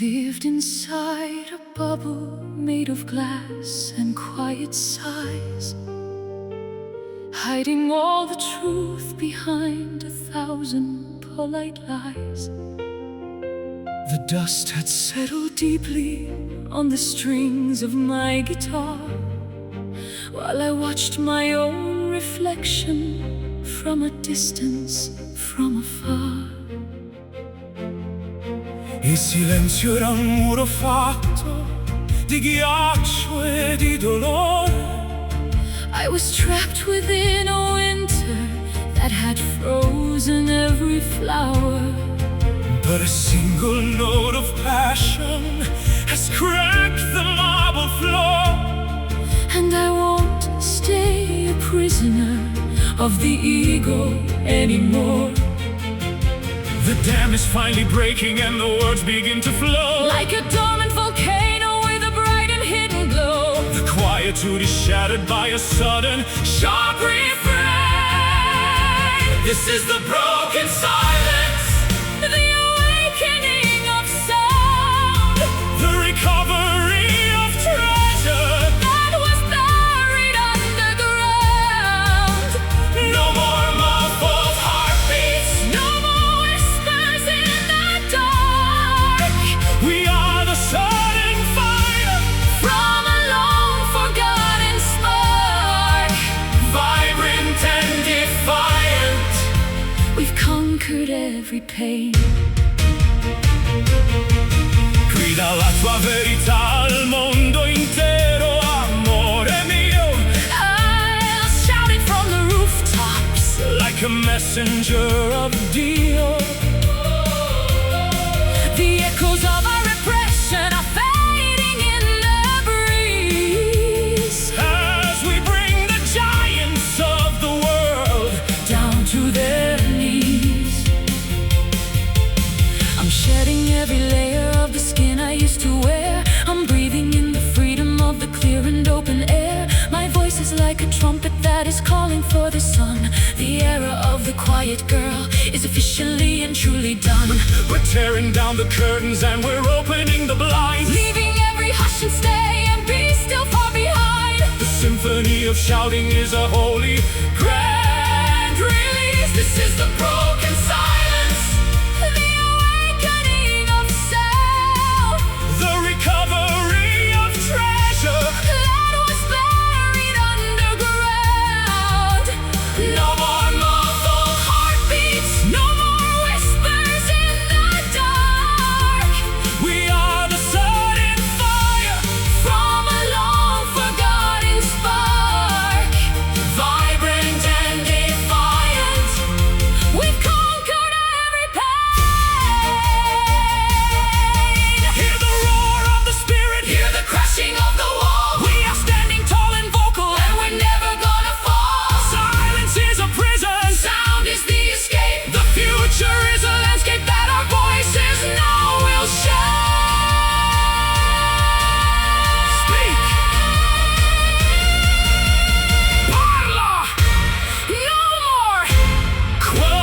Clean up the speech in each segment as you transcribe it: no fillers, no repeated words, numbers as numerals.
lived inside a bubble made of glass and quiet sighs, hiding all the truth behind 1,000 polite lies. The dust had settled deeply on the strings of my guitar, while I watched my own reflection from a distance, from afar. Il silenzio era un muro fatto di ghiaccio e di dolore. I was trapped within a winter that had frozen every flower. But a single note of passion has cracked the marble floor. And I won't stay a prisoner of the ego anymore. The dam is finally breaking and the words begin to flow. Like a dormant volcano with a bright and hidden glow. The quietude is shattered by a sudden, sharp refrain. This is the broken silence, the awakening of sound, the recovery of treasure that was buried underground. No more muffled heartbeats, no more whispers in the dark. We are the sudden fire from a long forgotten spark. Vibrant and defiant, we've conquered every pain. Grida la tua verità al mondo intero, amore mio. I'll shout it from the rooftops, Like a messenger of Dio. the echoes of our repression are fading in the breeze, As we bring the giants of the world down to their knees. I'm shedding every layer of the skin I used to wear. I'm breathing in the freedom of the clear and open air. My voice is like a trumpet that is calling for the sun. The era of the quiet girl is officially and truly done. We're tearing down the curtains and we're opening the blinds. Leaving every hush and stay and be still far behind. The symphony of shouting is a holy grand release. This is the broken silence, The awakening of sound the recovery of treasure. that was buried underground. No more muffled Heartbeats, no more whispers in the dark. We are the sudden fire, From a long forgotten spark, vibrant and defiant. we've conquered every pain. Hear the roar of the spirit, Hear the crashing of the wall, we are standing tall and vocal. and we're never gonna fall. Silence is a prison, Sound is the escape. the future is a landscape that our voices now will share. Speak. Parla. No more. Quiet.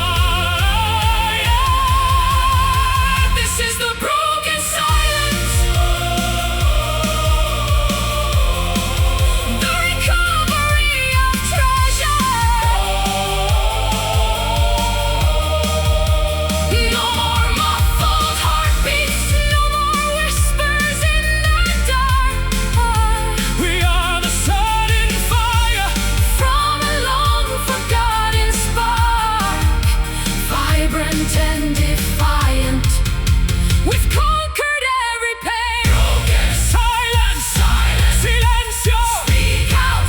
This is the broken silence, the recovery of treasure. No more muffled heartbeats, no more whispers in the dark. We are the sudden fire, From a long forgotten spark, vibrant and defiant, we've conquered every pain. silence, silencio. Speak out.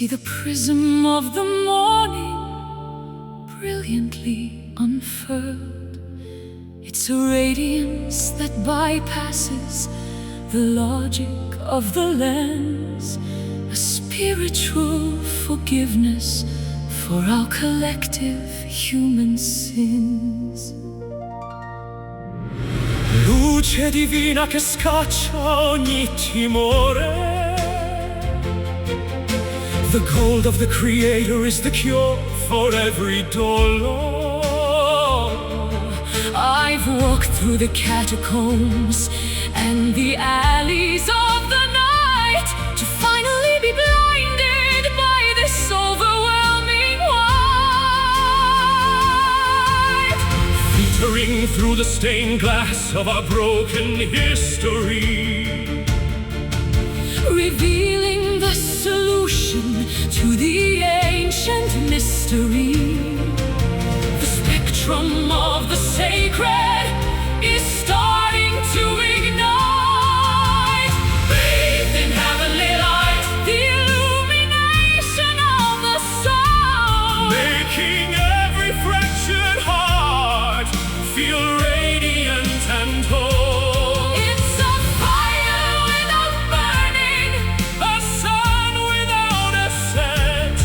see the prism of the morning brilliantly unfurled. It's a radiance that bypasses the logic of the lens, a spiritual forgiveness for our collective human sins. Luce divina che scaccia ogni timore. The gold of the Creator is the cure for every dolor. I've walked through the catacombs and the alleys of the night to finally be blinded by this overwhelming white, Filtering through the stained glass of our broken history, revealing the solution to the ancient mystery. the spectrum of the sacred is starting to ignite. Bathed in heavenly light, The illumination of the soul, making every fractured heart feel radiant and whole. it's a fire without burning, A sun without a set,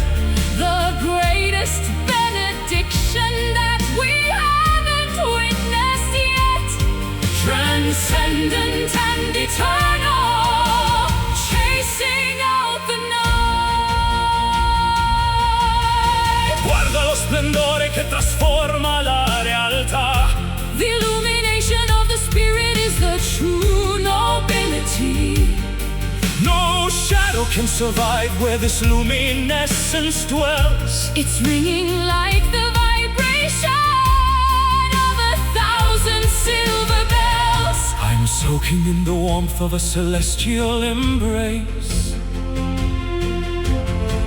the greatest benediction that we haven't witnessed yet. transcendent and eternal, Chasing out the night. guarda lo splendore che trasforma la realtà. The illumination of the spirit is the true nobility. No shadow can survive where this luminescence dwells. It's ringing like the vibration of 1,000 silver bells. I'm soaking in the warmth of a celestial embrace.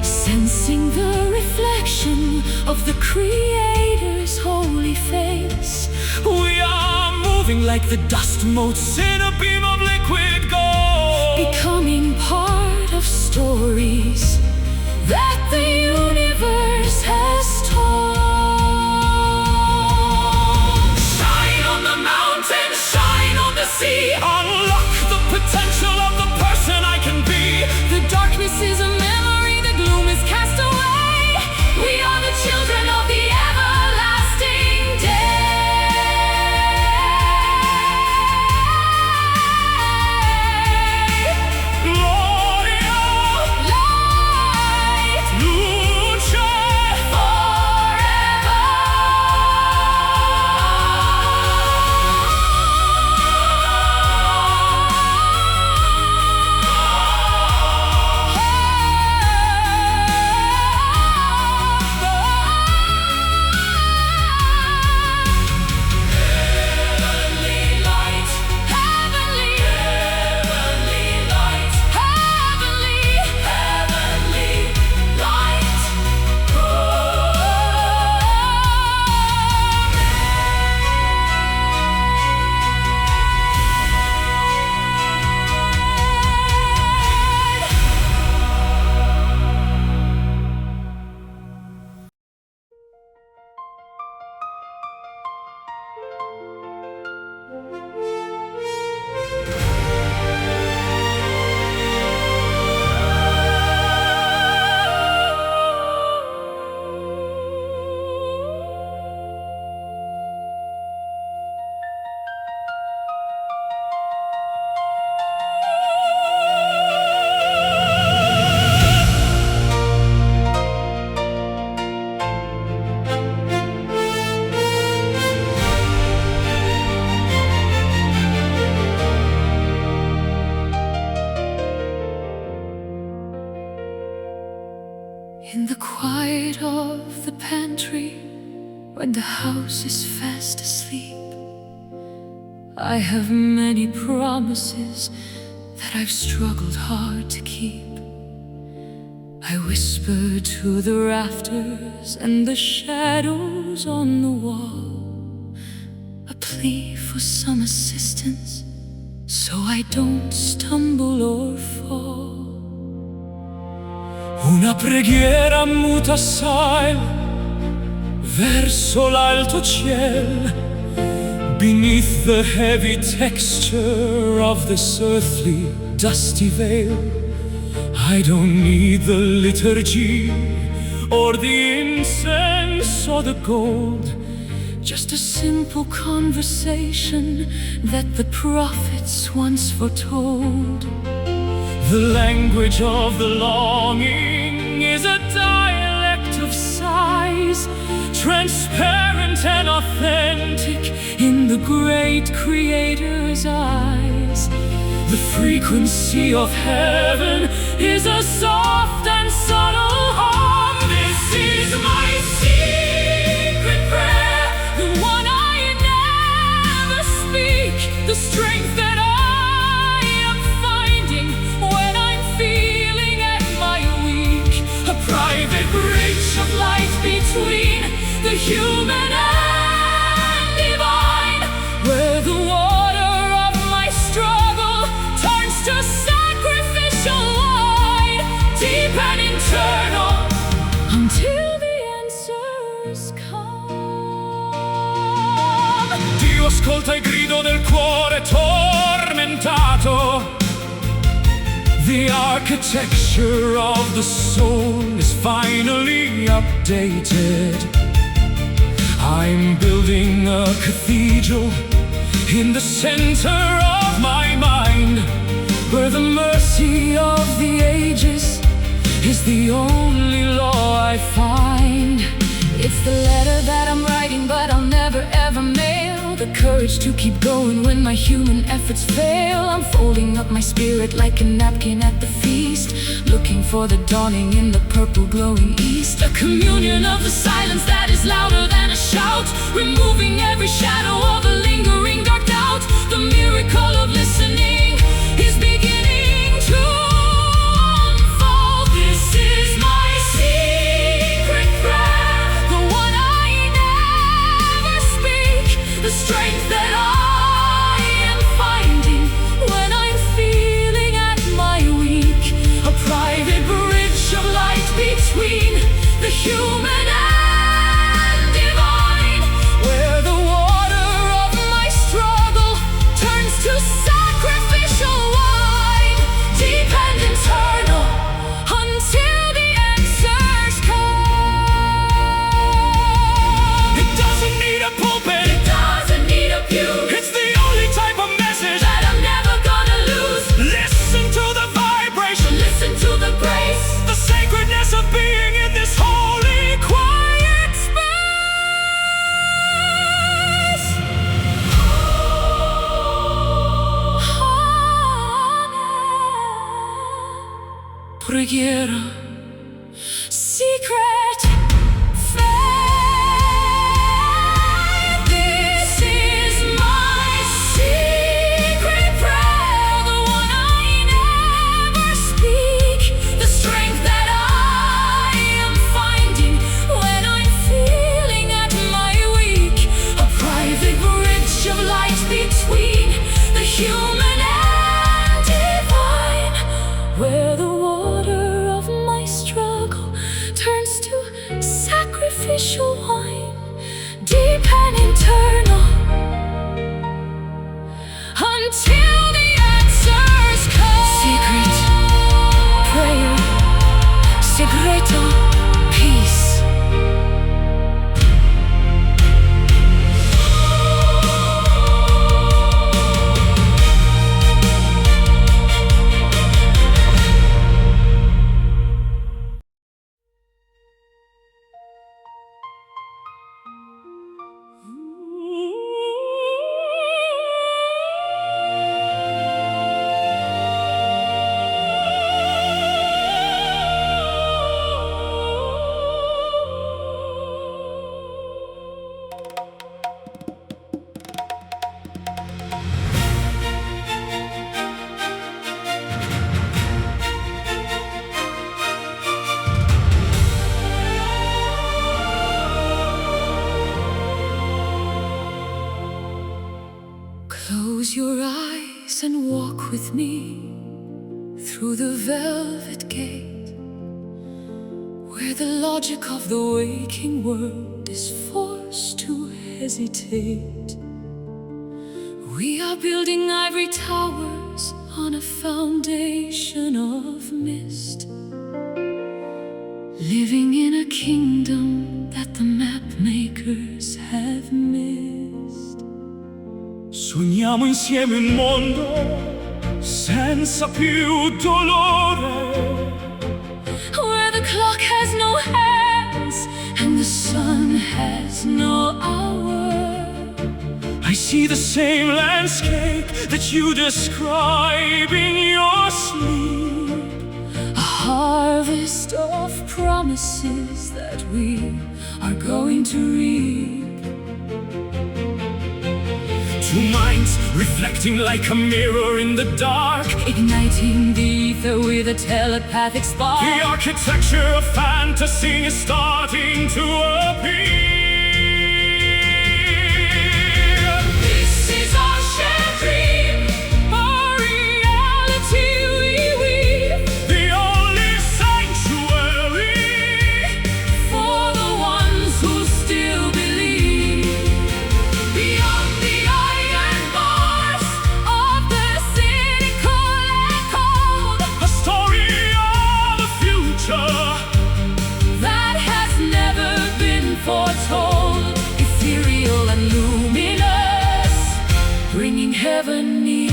Sensing the reflection of the Creator's holy face. We are moving like the dust motes in a beam of liquid gold. Becoming part of stories that the universe has told. Shine on the mountain, shine on the sea. Unlock the potential of the person I can be. The darkness is a memory, the gloom is cast away. We are the children of the everlasting day. Gloria, Light luce, Heavenly light, heavenly, heavenly light, heavenly, heavenly light. In the quiet of the pantry, when the house is fast asleep, I have many promises that I've struggled hard to keep. I whisper to the rafters and the shadows on the wall, a plea for some assistance so I don't stumble or fall. Una preghiera muta assai verso l'alto ciel, beneath the heavy texture of this earthly dusty veil. I don't need the liturgy or the incense or the gold, just a simple conversation that the prophets once foretold. The language of the longing is a dialect of sighs, transparent and authentic in the great Creator's eyes. The frequency of heaven is a soft and subtle hum. This is my secret prayer, the one I never speak, the strength that I am finding when I'm feeling at my weak. A private bridge of light between the human and divine, where the water of my struggle turns to sacrificial wine, deep and internal, until the answers come. Dio ascolta il grido del cuore tormentato. The architecture of the soul is finally updated. I'm building a cathedral in the center of my mind, where the mercy of the ages is the only law I find. It's the letter that I'm writing, but I'll never ever mail. The courage to keep going when my human efforts fail. I'm folding up my spirit like a napkin at the feast, looking for the dawning in the purple glowing east. A communion of the silence that is louder than a shout, removing every shadow of a lingering dark doubt. The miracle of listening is beginning to unfold. This is my secret prayer, the one I never speak, the strength that I am finding when I'm feeling at my weak. A private bridge of light between the human and divine, where the water of my struggle turns to sacrificial wine, deep and internal, until the answers come. It doesn't need a pulpit, it doesn't need a pew. It's the only type of message that I'm never gonna lose. Listen to the vibration, listen to the grace, the sacredness of being in this holy, quiet space. Preghiera, secret faith. This is my secret prayer, the one I never speak, the strength that I am finding when I'm feeling at my weak. A private bridge of light between the human and divine, where the water of my struggle turns to sacrificial wine, deep and internal, until the answers come. Secret prayer, segreto, peace. Close your eyes and walk with me through the velvet gate. the logic of the waking world is forced to hesitate. We are building ivory towers on a foundation of mist, living in a kingdom that the map makers have missed. Sogniamo insieme un mondo senza più dolore, where the clock has no hands and the sun has no hour. I see the same landscape that you describe in your sleep, a harvest of promises that we are going to reap. two minds reflecting like a mirror in the dark, igniting the ether with a telepathic spark. The architecture of fantasy is starting to appear. This is our shared dream, our reality we weave, the only sanctuary for the ones who still believe. Beyond the iron bars of the cynical and cold, a story of the future that has never been foretold, ethereal and luminous, bringing heaven near.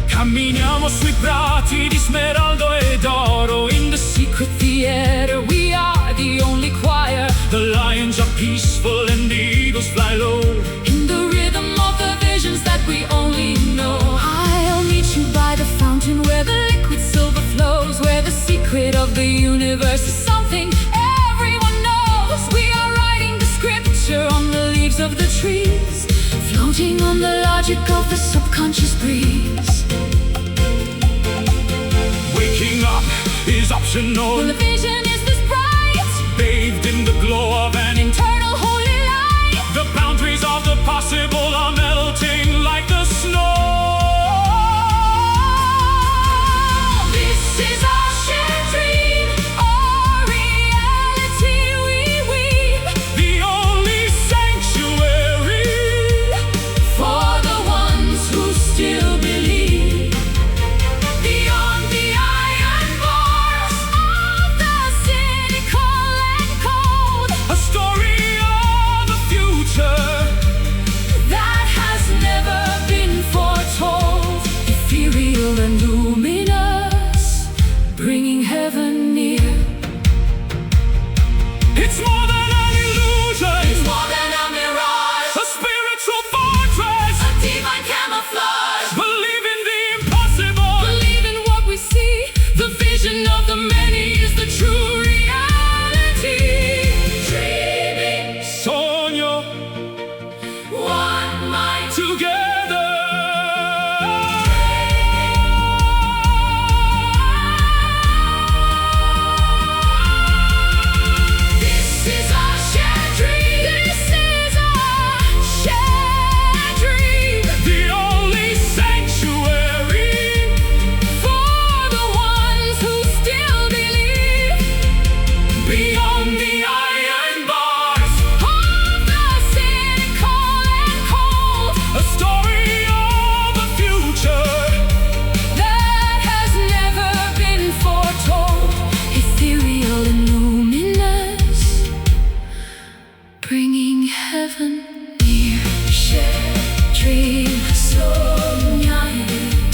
Camminiamo sui prati di smeraldo ed oro. In the secret theater we are the only choir. The lions are peaceful and the eagles fly low, In the rhythm of the visions that we only know. I'll meet you by the fountain where the liquid silver flows, where the secret of the universe is something everyone knows. We are writing the scripture on the leaves of the trees, floating on the logic of the subconscious breeze. waking up is optional, Well, the vision is this bright, bathed in the glow of an eternal holy light. The boundaries of the possible are melting like the snow. This is our shared dream, our reality we weave, The only sanctuary for the ones who still believe. Beyond the iron bars of the cynical and cold, a story of the future that has never been foretold, ethereal and luminous, bringing heaven near. It's more than an illusion, It's more than a mirage, a spiritual fortress. a divine camouflage. Believe in the impossible, Believe in what we see. The vision of the many is the true reality. Dreaming, sogno one mind together. This is our shared dream. This is our shared dream The only sanctuary for the ones who still believe. beyond the iron bars, Of the cynical and cold, a story of the future that has never been foretold, ethereal and luminous, bringing heaven near. Shared dream, sognare,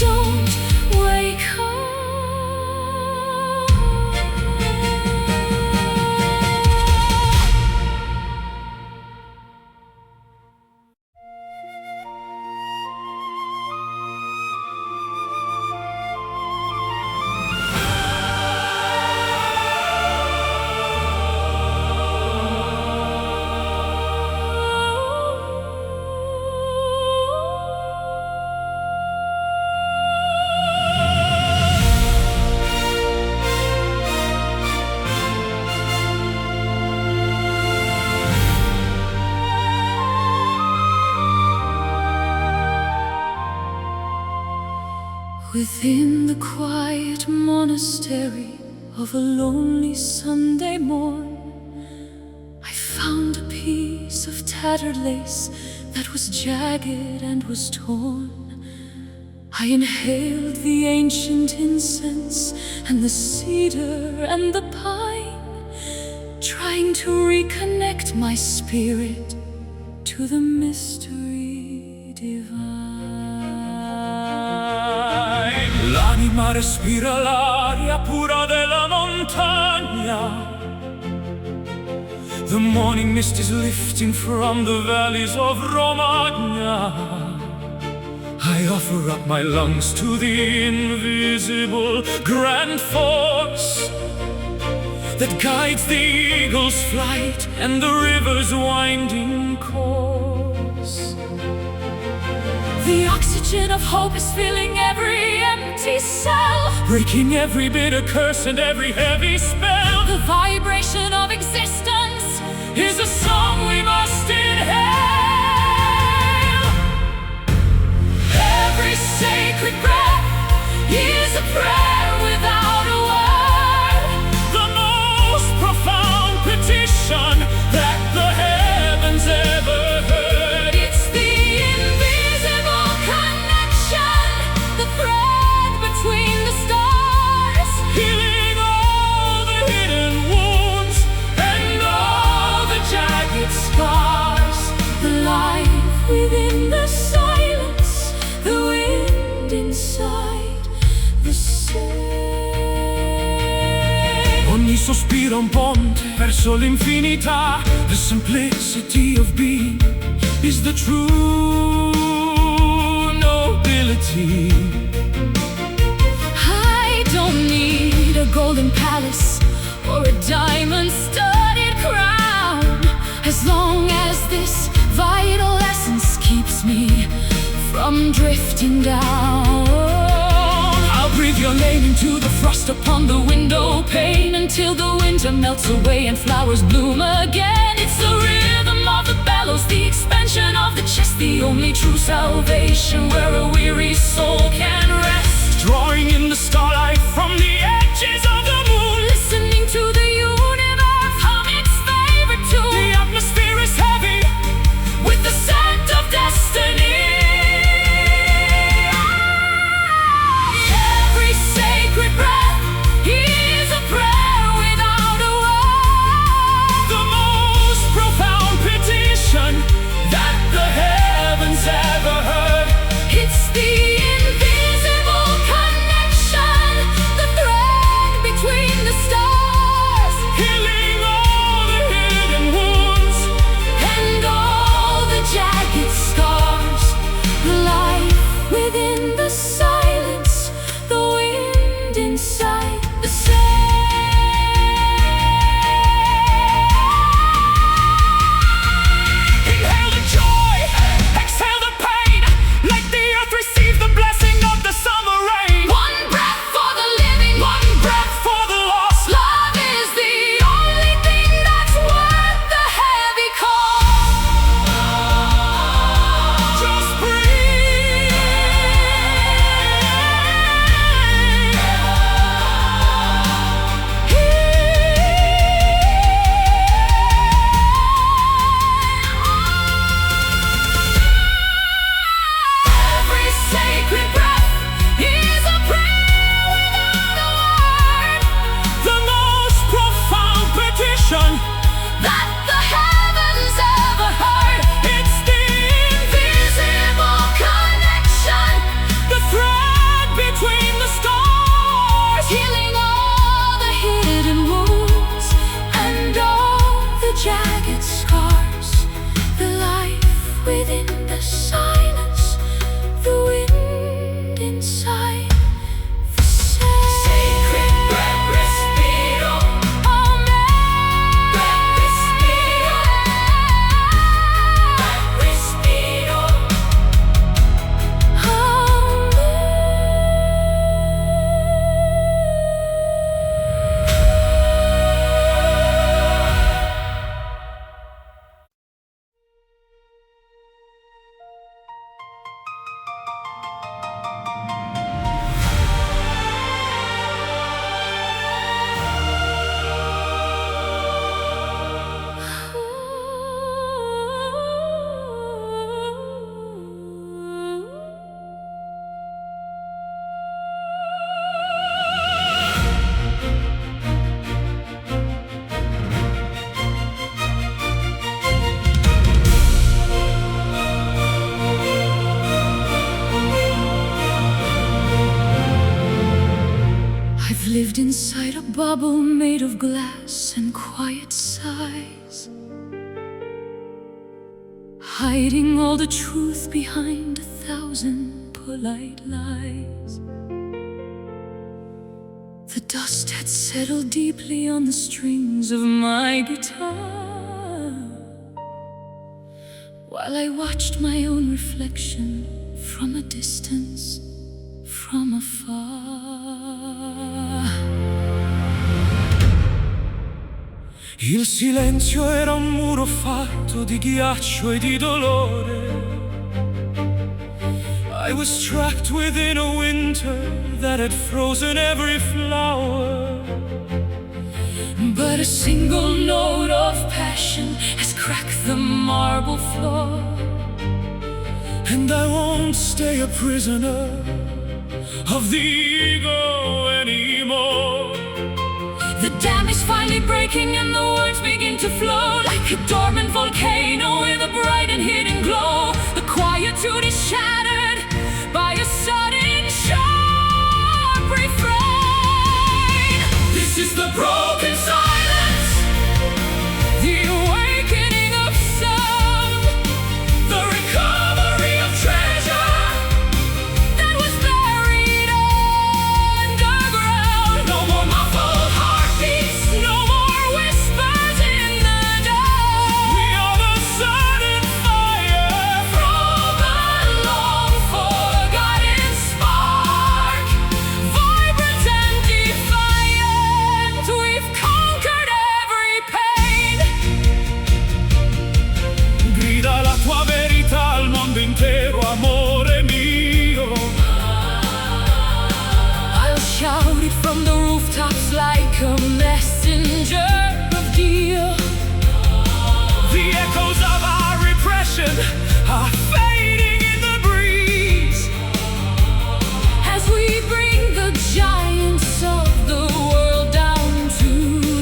don't wake up. Within the quiet monastery of a lonely Sunday morn, I found a piece of tattered lace that was jagged and was torn. I inhaled the ancient incense and the cedar and the pine, trying to reconnect my spirit to the mystery divine. L'anima respira l'aria pura della montagna. The morning mist is lifting from the valleys of Romagna. I offer up my lungs to the invisible grand force that guides the eagle's flight and the river's winding course. The oxygen of hope is filling every empty cell, breaking every bitter curse and every heavy spell. The vibration of existence is a song we must inhale. Every sacred breath is a prayer without a word, the most profound petition that the heavens ever heard. It's the invisible connection, the thread between the stars, healing all the hidden wounds and all the jagged scars. The life within the silence, the wind inside the sea. Ogni sospiro un ponte verso l'infinità. The simplicity of being is the true nobility. I don't need a golden palace or a diamond-studded crown, as long as this vital essence keeps me from drifting down. I'll breathe your name into the frost upon the window pane until the winter melts away and flowers bloom again. It's the rhythm of the bellows, the expansion of the chest, the only true salvation where a weary soul can rest. Drawing in the starlight from the edges of the moon, Listening to the universe hum its favorite tune. the atmosphere is heavy With the scent of destiny. Every sacred breath is a prayer without a word, the most profound petition that the heavens ever heard. It's the invisible connection, the thread between the stars, Healing all the hidden wounds and all the jagged scars. Life within the silence, the wind inside the sea. Inhale the joy, exhale the pain. Let the earth receive the blessing of the summer rain. One breath for the living, one breath. For the lost, Love is the only thing that's worth the heavy cost. just breathe. I've lived inside a bubble made of glass and quiet sighs, hiding all the truth behind 1,000 polite lies. The dust had settled deeply on the strings of my guitar, while I watched my own reflection from a distance, from afar. Il silenzio era un muro fatto di ghiaccio e di dolore. I was trapped within a winter that had frozen every flower. But a single note of passion has cracked the marble floor, and I won't stay a prisoner of the ego anymore. The dam is finally breaking and the words begin to flow like a dormant volcano with a bright and hidden glow. The quietude is shattered by a sudden sharp refrain. This is the broken silence, the awakening of sound, the recovery of treasure that was buried underground. No more muffled heartbeats, No more whispers in the dark. we are the sudden fire From a long forgotten spark, vibrant and defiant, we've conquered every pain. Grida la tua verità al mondo intero, amore mio. I'll shout it from the rooftops like a messenger of deal. The echoes of our repression are fading in the breeze. As we bring the giants of the world down to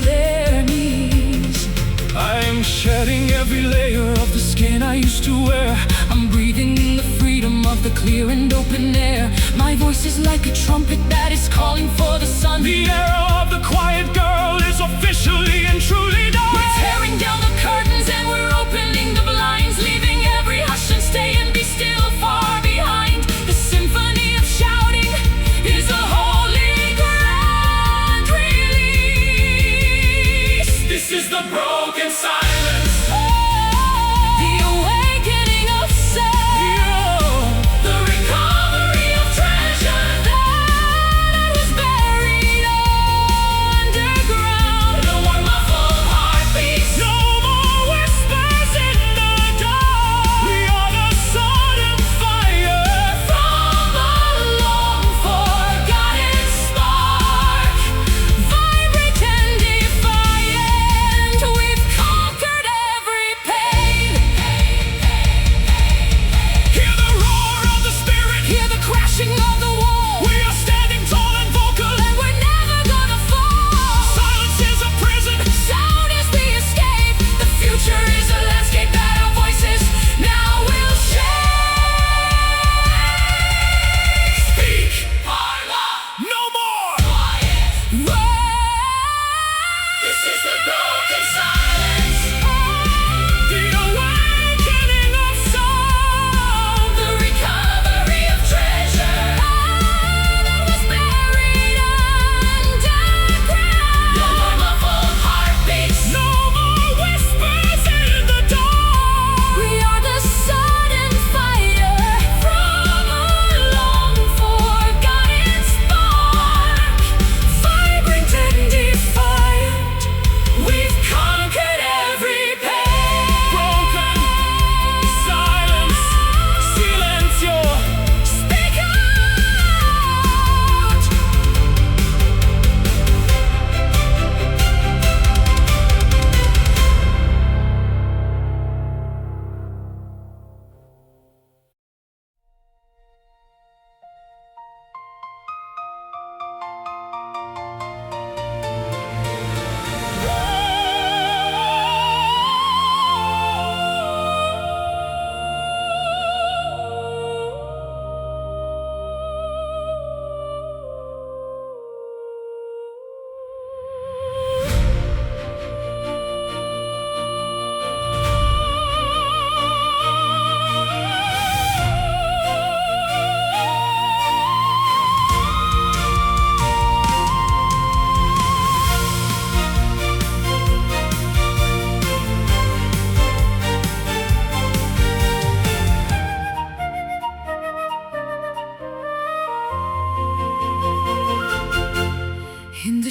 their knees. I'm shedding every layer of the skin I used to wear. I'm breathing in the freedom of the clear and open air. My voice is like a trumpet that is calling for the sun. The era of the quiet girl is officially and truly done. We're tearing down the curtains and we're opening the blinds, leaving every hush and stay and be still far behind. The symphony of shouting is a holy grand release. This is the broken silence. The awakening of sound, The recovery of treasure. that was buried underground. No more muffled heartbeats, no more whispers in the dark. We are the sudden fire From a long forgotten spark, vibrant and defiant, we've conquered every pain. Hear the roar of the spirit. Hear the crashing of the wall, We are standing tall and vocal. and we're never gonna fall. Silence is a prison. Sound is the escape. The future is a landscape that our voices now will shape. Speak. No more. This is the broken silence, The awakening of sound. the recovery of treasure that was buried underground. No more muffled heartbeats, no more whispers in the dark. We are the sudden fire from a long forgotten spark, vibrant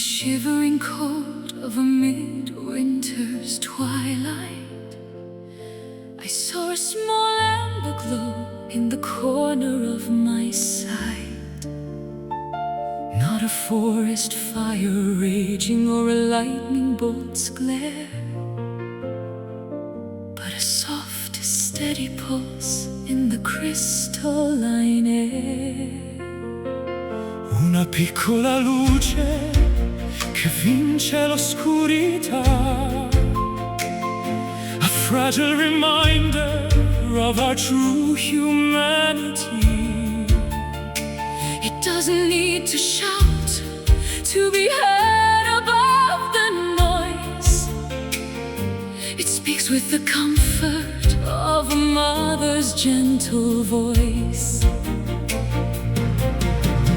shivering cold of a midwinter's twilight, I saw a small amber glow in the corner of my sight. Not a forest fire raging or a lightning bolt's glare, but a soft, steady pulse in the crystalline air. Una piccola luce che vince l'oscurità, a fragile reminder of our true humanity. It doesn't need to shout to be heard above the noise. It speaks with the comfort of a mother's gentle voice.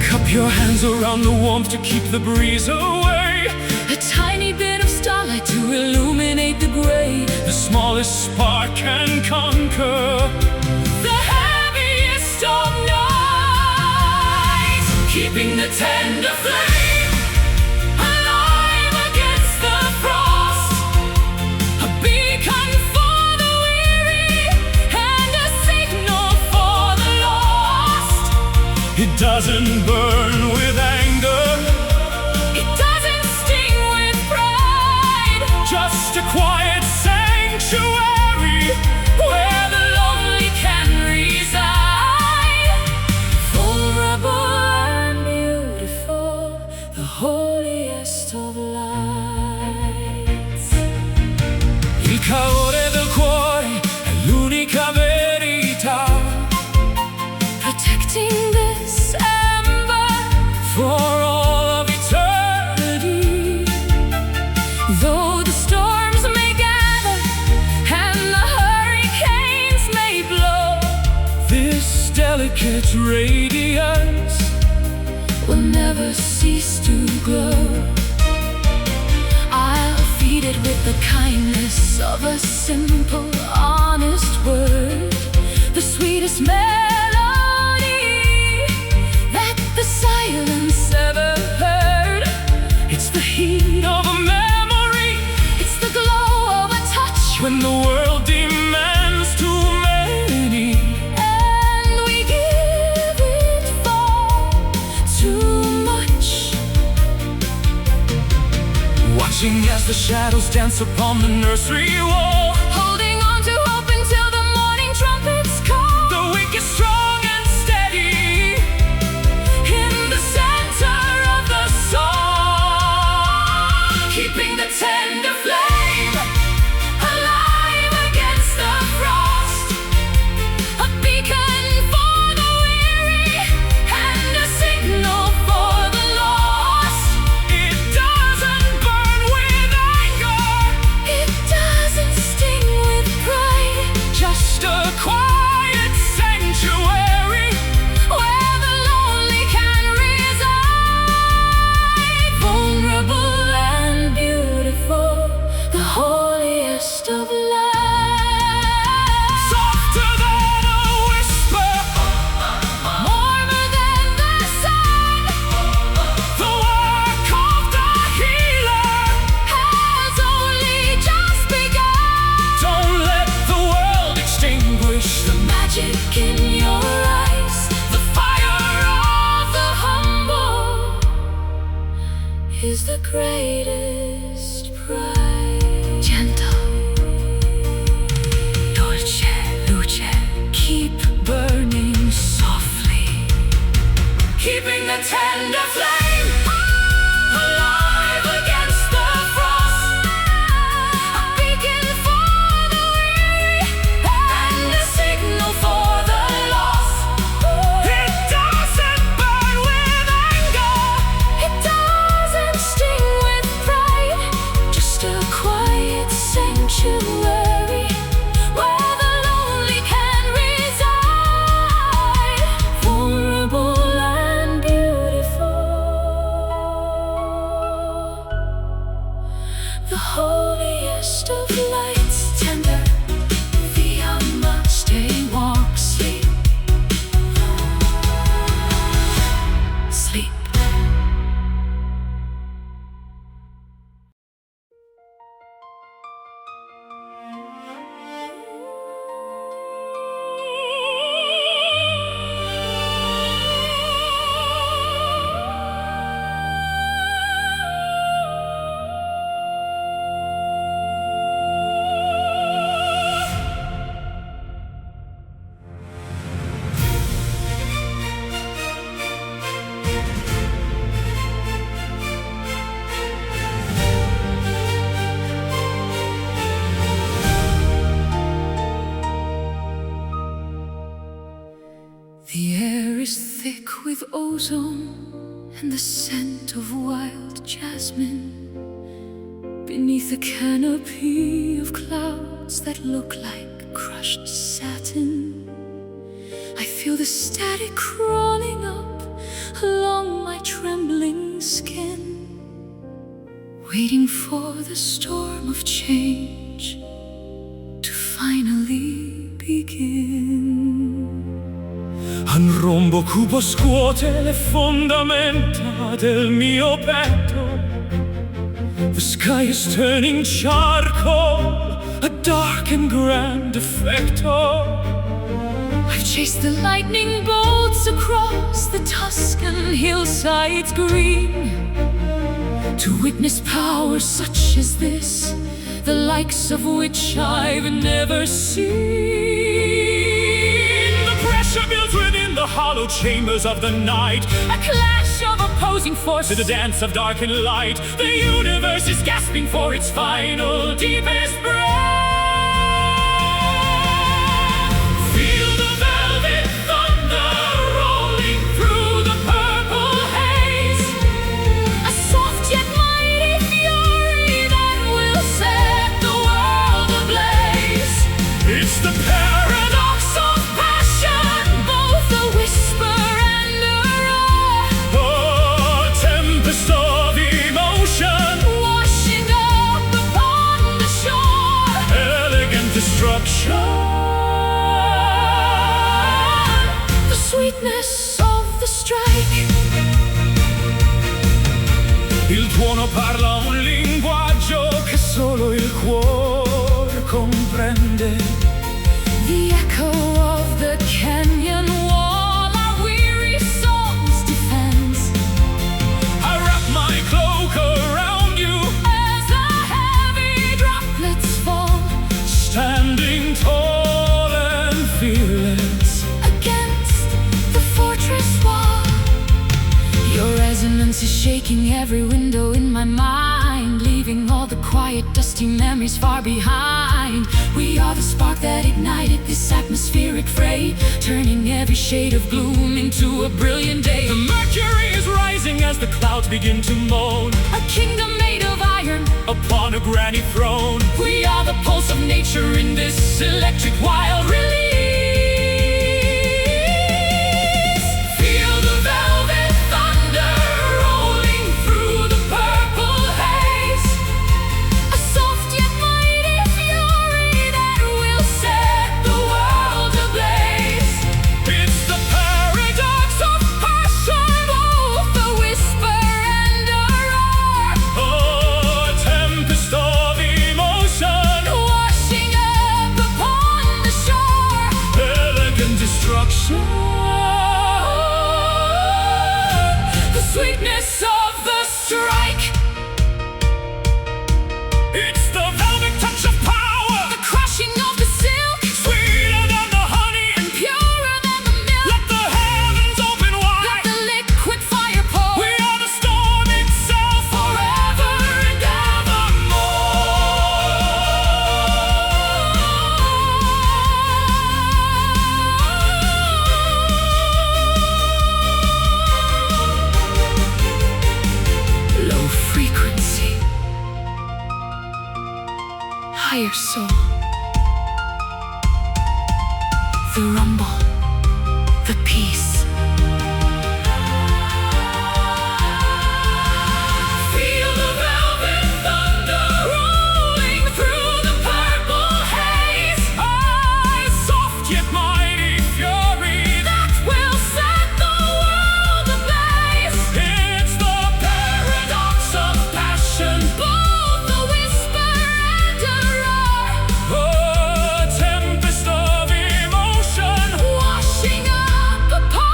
Cup your hands around the warmth to keep the breeze away. A tiny bit of starlight to illuminate the gray. The smallest spark can conquer the heaviest of nights, keeping the tender flame alive against the frost. A beacon for the weary and a signal for the lost. It doesn't burn with anger, it doesn't sting with pride, just a quiet sanctuary where the lonely can reside. Vulnerable and beautiful, the holiest of lights. il calore del cuore è l'unica verità, Protecting this ember for all of eternity. though the storms may gather and the hurricanes may blow, This delicate radiance will never cease to glow. I'll feed it with the kindness of a simple, honest word, the sweetest melody that the silence ever heard. it's the heat of a memory It's the glow of a touch when the world demands too many. and we give it far too much. Watching as the shadows dance upon the nursery wall, Holding on to hope until the morning trumpets call. the weak is strong and steady In the center of the song, keeping the tender flame alive against the frost. A beacon for the weary and a signal for the lost. It doesn't burn with anger, It doesn't sting with pride, just a quiet sanctuary where the lonely can reside. Vulnerable and beautiful, the holiest of lives. softer than a whisper, Warmer than the sun, the work of the healer. has only just begun. Don't let the world extinguish The magic in your eyes, the fire of the humble, is the greatest prize. Gentle, dolce, luce, keep burning softly, keeping the tender flame alive against the frost. a beacon for the weary and a signal for the lost. It doesn't burn with anger, It doesn't sting with pride, just a quiet sanctuary where the lonely can reside. Vulnerable and beautiful, with ozone and the scent of wild jasmine. Beneath a canopy of clouds that look like crushed satin, I feel the static crawling up along my trembling skin, waiting for the storm of change to finally begin. Un rombo cupo scuote le fondamenta del mio petto. The sky is turning charcoal, a dark and grand effecto. I've chased the lightning bolts across the Tuscan hillsides green, to witness power such as this, the likes of which I've never seen. The pressure builds within the hollow chambers of the night, A clash of opposing forces, to the dance of dark and light. The universe is gasping for its final, deepest breath. Feel the velvet thunder rolling through the purple haze, a soft yet mighty fury that will set the world ablaze. It's the paradox of passion, Both a whisper and a roar, a tempest of emotion, washing up upon the shore. elegant destruction. The sweetness of the strike, Il tuono parla un linguaggio che solo il cuore comprende. the echo of the canyon wall, our weary souls defends. I wrap my cloak around you, As the heavy droplets fall standing tall and fearless. against the fortress wall, your resonance is shaking every window in my mind, leaving all the quiet, dusty memories far behind. We are the spark that ignited this atmospheric fray, turning every shade of gloom into a brilliant day. The mercury is rising as the clouds begin to moan A kingdom made of iron, upon a granny throne. we are the pulse of nature in this electric wild release. Feel the velvet thunder rolling through the purple haze, a soft yet mighty fury that will set the world ablaze. It's the paradox of passion, Both a whisper and a roar, a tempest of emotion, washing up upon the shore. elegant destruction. The sweetness of the strike, It's the velvet touch of power, the crushing of the silk, sweeter than the honey. purer than the milk. Let the heavens open Let wide. the liquid fire pour, We are the storm itself, forever and evermore. Low frequency, higher soul, the rumble, the peace. Feel the velvet thunder rolling through the purple haze, soft yet mighty fury. that will set the world ablaze. It's the paradox of passion, Both a whisper and a roar, a tempest of emotion, washing up upon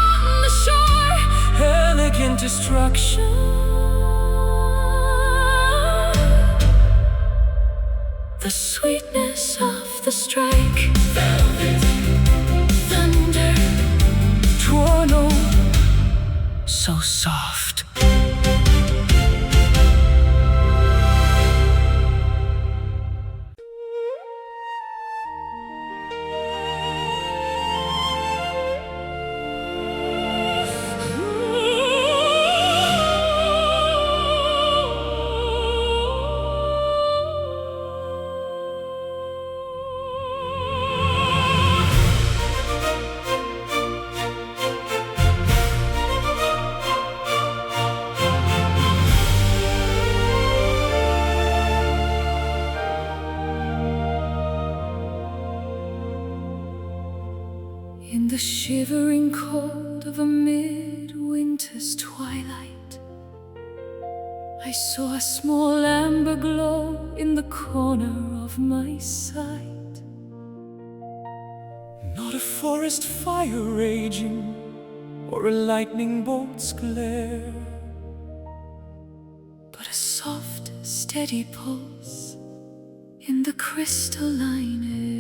shivering cold of a midwinter's twilight, I saw a small amber glow in the corner of my sight. Not a forest fire raging, or a lightning bolt's glare, but a soft, steady pulse in the crystalline air.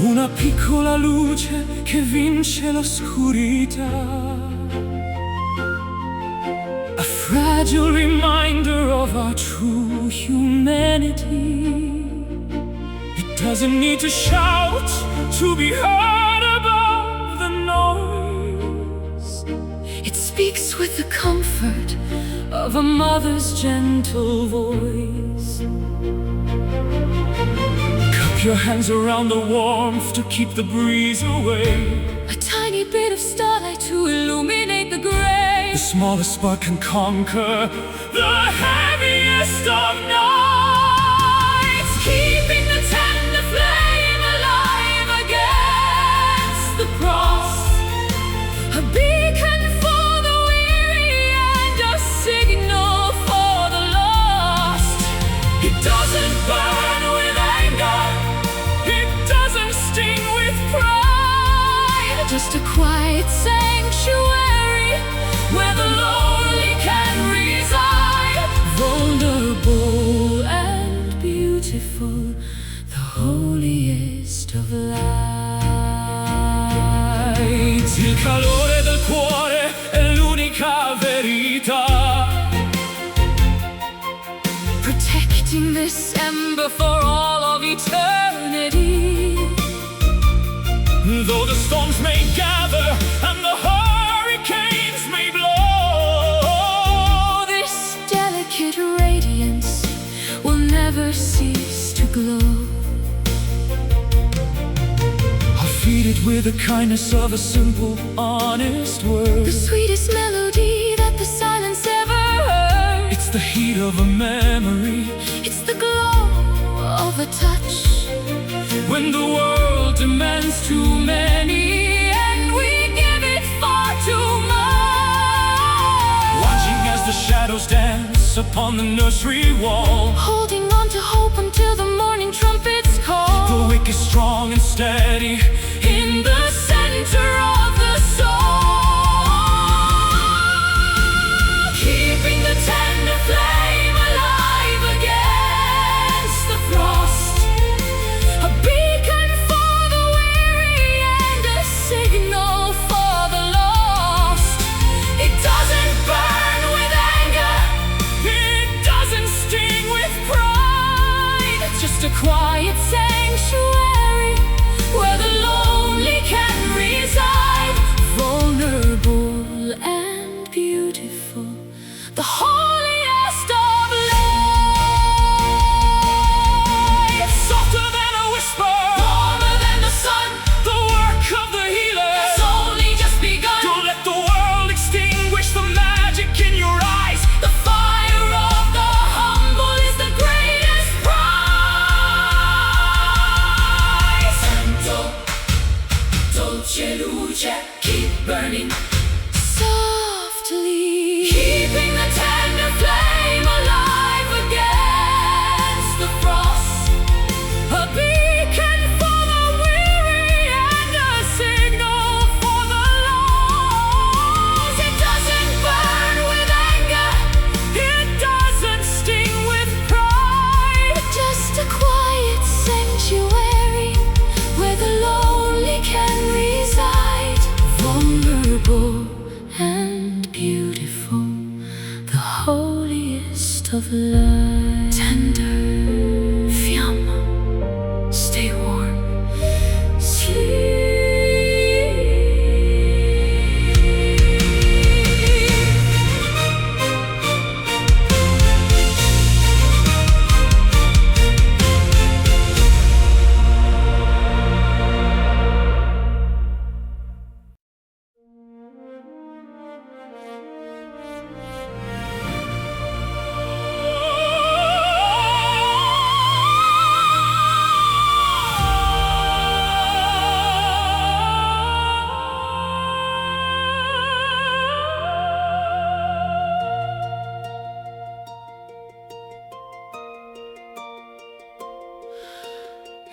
Una piccola luce che vince l'oscurità, a fragile reminder of our true humanity. It doesn't need to shout to be heard above the noise. It speaks with the comfort of a mother's gentle voice. Cup your hands around the warmth to keep the breeze away. A tiny bit of starlight to illuminate the gray. The smallest spark can conquer the heaviest of nights, keeping the tender flame alive against the cross. A beacon for the weary and a signal for the lost. It doesn't burn with anger, it doesn't sting with pride. Just a quiet sanctuary where the lonely can reside. Vulnerable and beautiful, the holiest of lights. Il calore del cuore è l'unica verità, protecting this ember for all of eternity. Though the storms may gather and the hurricanes may blow, this delicate radiance will never cease to glow. I'll feed it with the kindness of a simple, honest word. The sweetest melody that the silence ever heard. It's the heat of a memory, it's the glow of a touch. when the world demands too many and we give it far too much. Watching as the shadows dance upon the nursery wall, holding on to hope until the morning trumpets call. the wick is strong and steady in the center of the soul, keeping the tender flame alive against the frost. A beacon for the weary and a signal for the lost. It doesn't burn with anger, it doesn't sting with pride. it's just a quiet sanctuary where the lonely can reside. Vulnerable and beautiful, the holiest of life. Softer than a whisper, Warmer than the sun, the work of the healer. it's only just begun. Don't let the world extinguish the magic in your eyes. The fire of the humble is the greatest prize. Santo, dolce luce, keep burning softly, keeping the tender flame alive against the frost. A beacon for the weary and a signal for the lost. It doesn't burn with anger, It doesn't sting with pride. just a quiet sanctuary where the lonely can reside. Vulnerable and beautiful, the holiest of life. Tender fiamma, stay warm, sleep.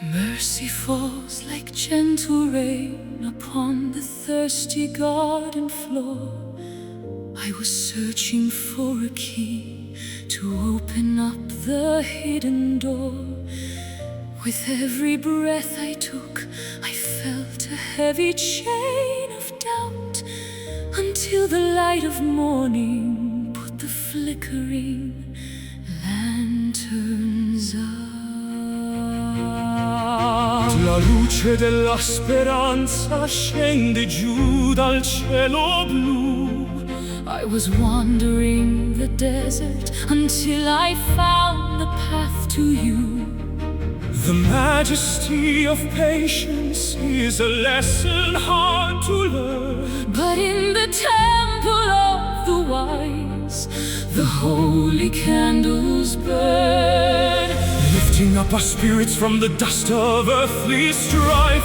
Mercy falls like gentle rain upon the thirsty garden floor. I was searching for a key to open up the hidden door. With every breath I took, I felt a heavy chain of doubt, until the light of morning put the flickering lanterns out. La luce della speranza scende giù dal cielo blu. I was wandering the desert until I found the path to you. The majesty of patience is a lesson hard to learn. But in the temple of the wise, the holy candles burn, Lifting up our spirits from the dust of earthly strife.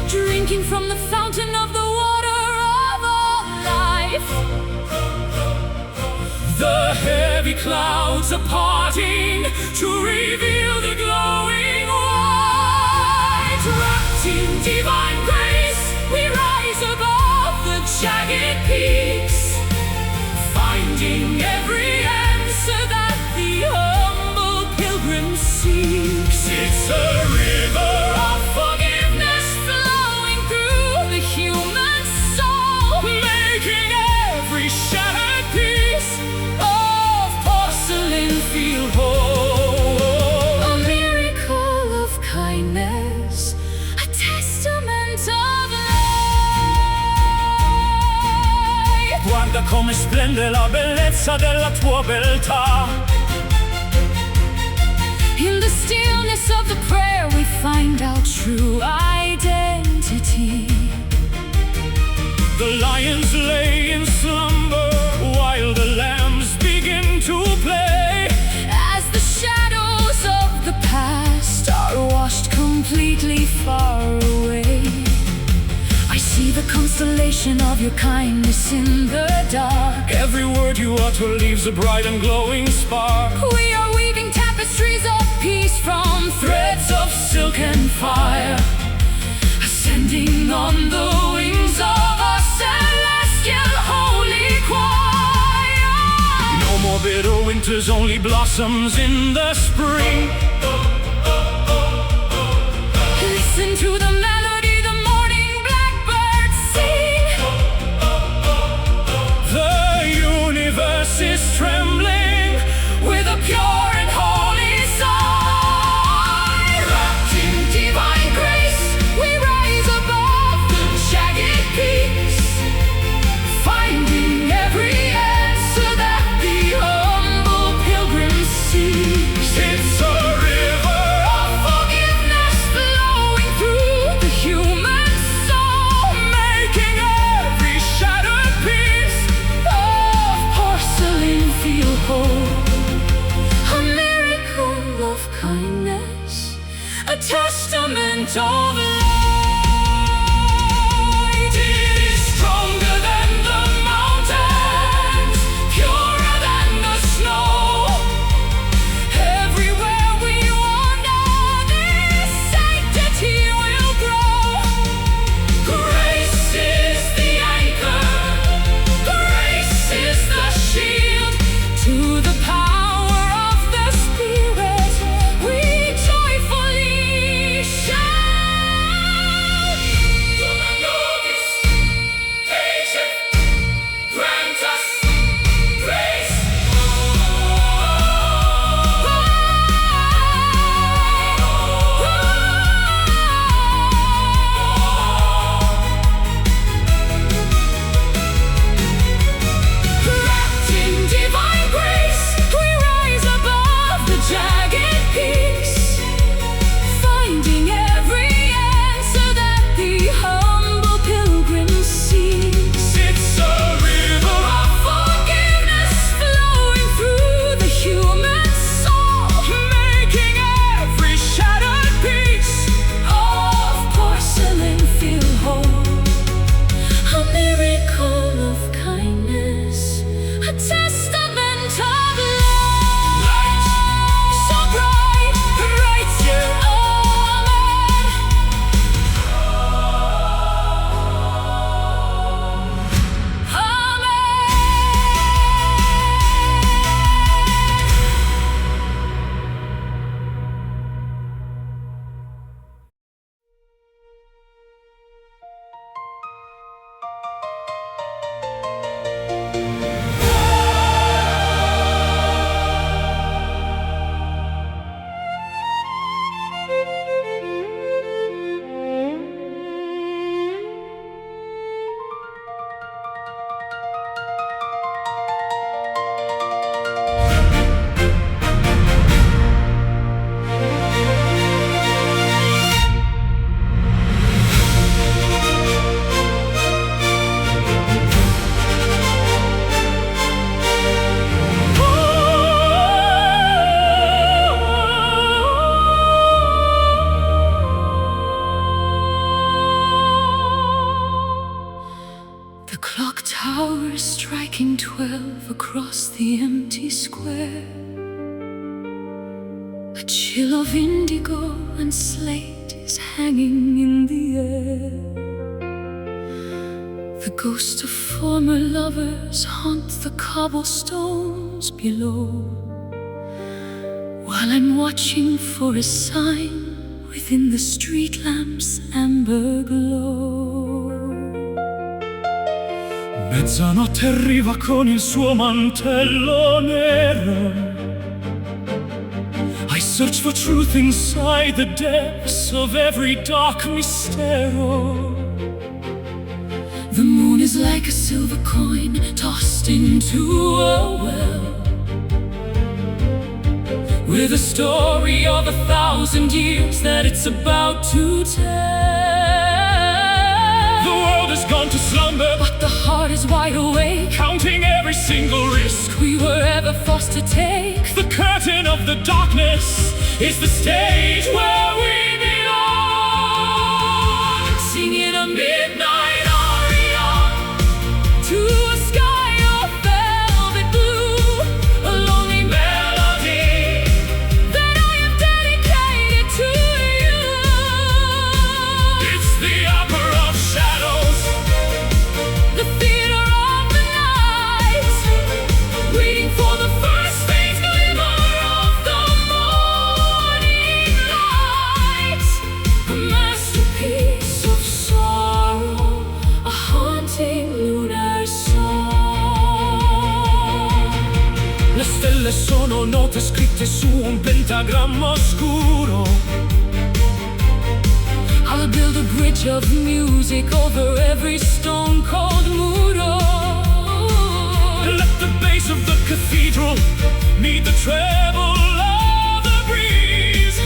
drinking from the fountain of the water of all life. The heavy clouds are parting to reveal the glowing white. Wrapped in divine grace, we rise above the jagged peaks, finding every answer that the humble pilgrim seeks. It's a river of forgiveness flowing through the human soul, making every shattered piece of porcelain feel whole. A miracle of kindness, a testament of life. Guarda come splende la bellezza della tua beltà. In the stillness of the prayer we find our true identity. The lions lay in slumber while the lambs begin to play. As the shadows of the past are washed completely far away, I see the constellation of your kindness in the dark. Every word you utter leaves a bright and glowing spark. We are weaving tapestries of peace from threads of silk and fire, ascending on the wings of a celestial holy choir. No more bitter winters, only blossoms in the spring. Listen to the melody the morning blackbirds sing. The universe is trembling with a pure and holy sigh. Wrapped in divine grace, we rise above the jagged peaks, finding every answer that the humble pilgrim seeks. It's a river Of forgiveness flowing through the Striking 12 across the empty square. A chill of indigo and slate is hanging in the air. The ghosts of former lovers haunt the cobblestones below, while I'm watching for a sign within the street lamp's amber glow. Mezzanotte arriva con il suo mantello nero. I search for truth inside the depths of every dark mistero. The moon is like a silver coin tossed into a well, with a story of 1,000 years that it's about to tell. The world has gone to slumber, but the heart is wide awake, counting every single risk we were ever forced to take. The curtain of the darkness is the stage where we belong, singing a midnight aria to a sky of velvet blue, a lonely melody that I have dedicated to you. It's the opera of shadows, the theater of the night, waiting for the first faint glimmer of the morning light. A masterpiece of sorrow, a haunting lunar song. Le stelle sono note scritte su un pentagramma oscuro. I'll build a bridge of music over every stone-cold muro. Let the bass of the cathedral meet the treble of the breeze,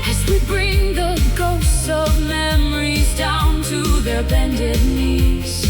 As we bring the ghosts of memories down to their bended knees.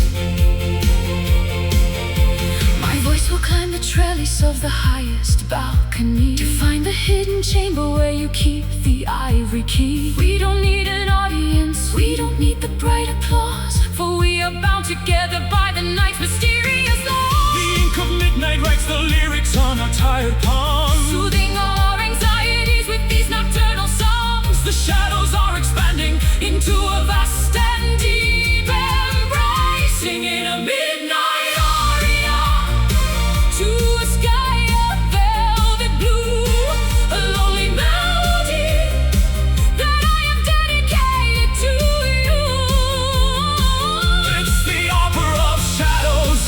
My voice will climb the trellis of the highest balcony to find the hidden chamber where you keep the ivory key. We don't need an audience, we don't need the bright applause, for we are bound together by the night's mysterious law. the ink of midnight writes the lyrics on our tired palms. Soothing our anxieties with these nocturnal songs. The shadows are expanding Into a vast and deep embrace, singing a midnight aria to a sky of velvet blue, a lonely melody that I have dedicated to you. It's the opera of shadows,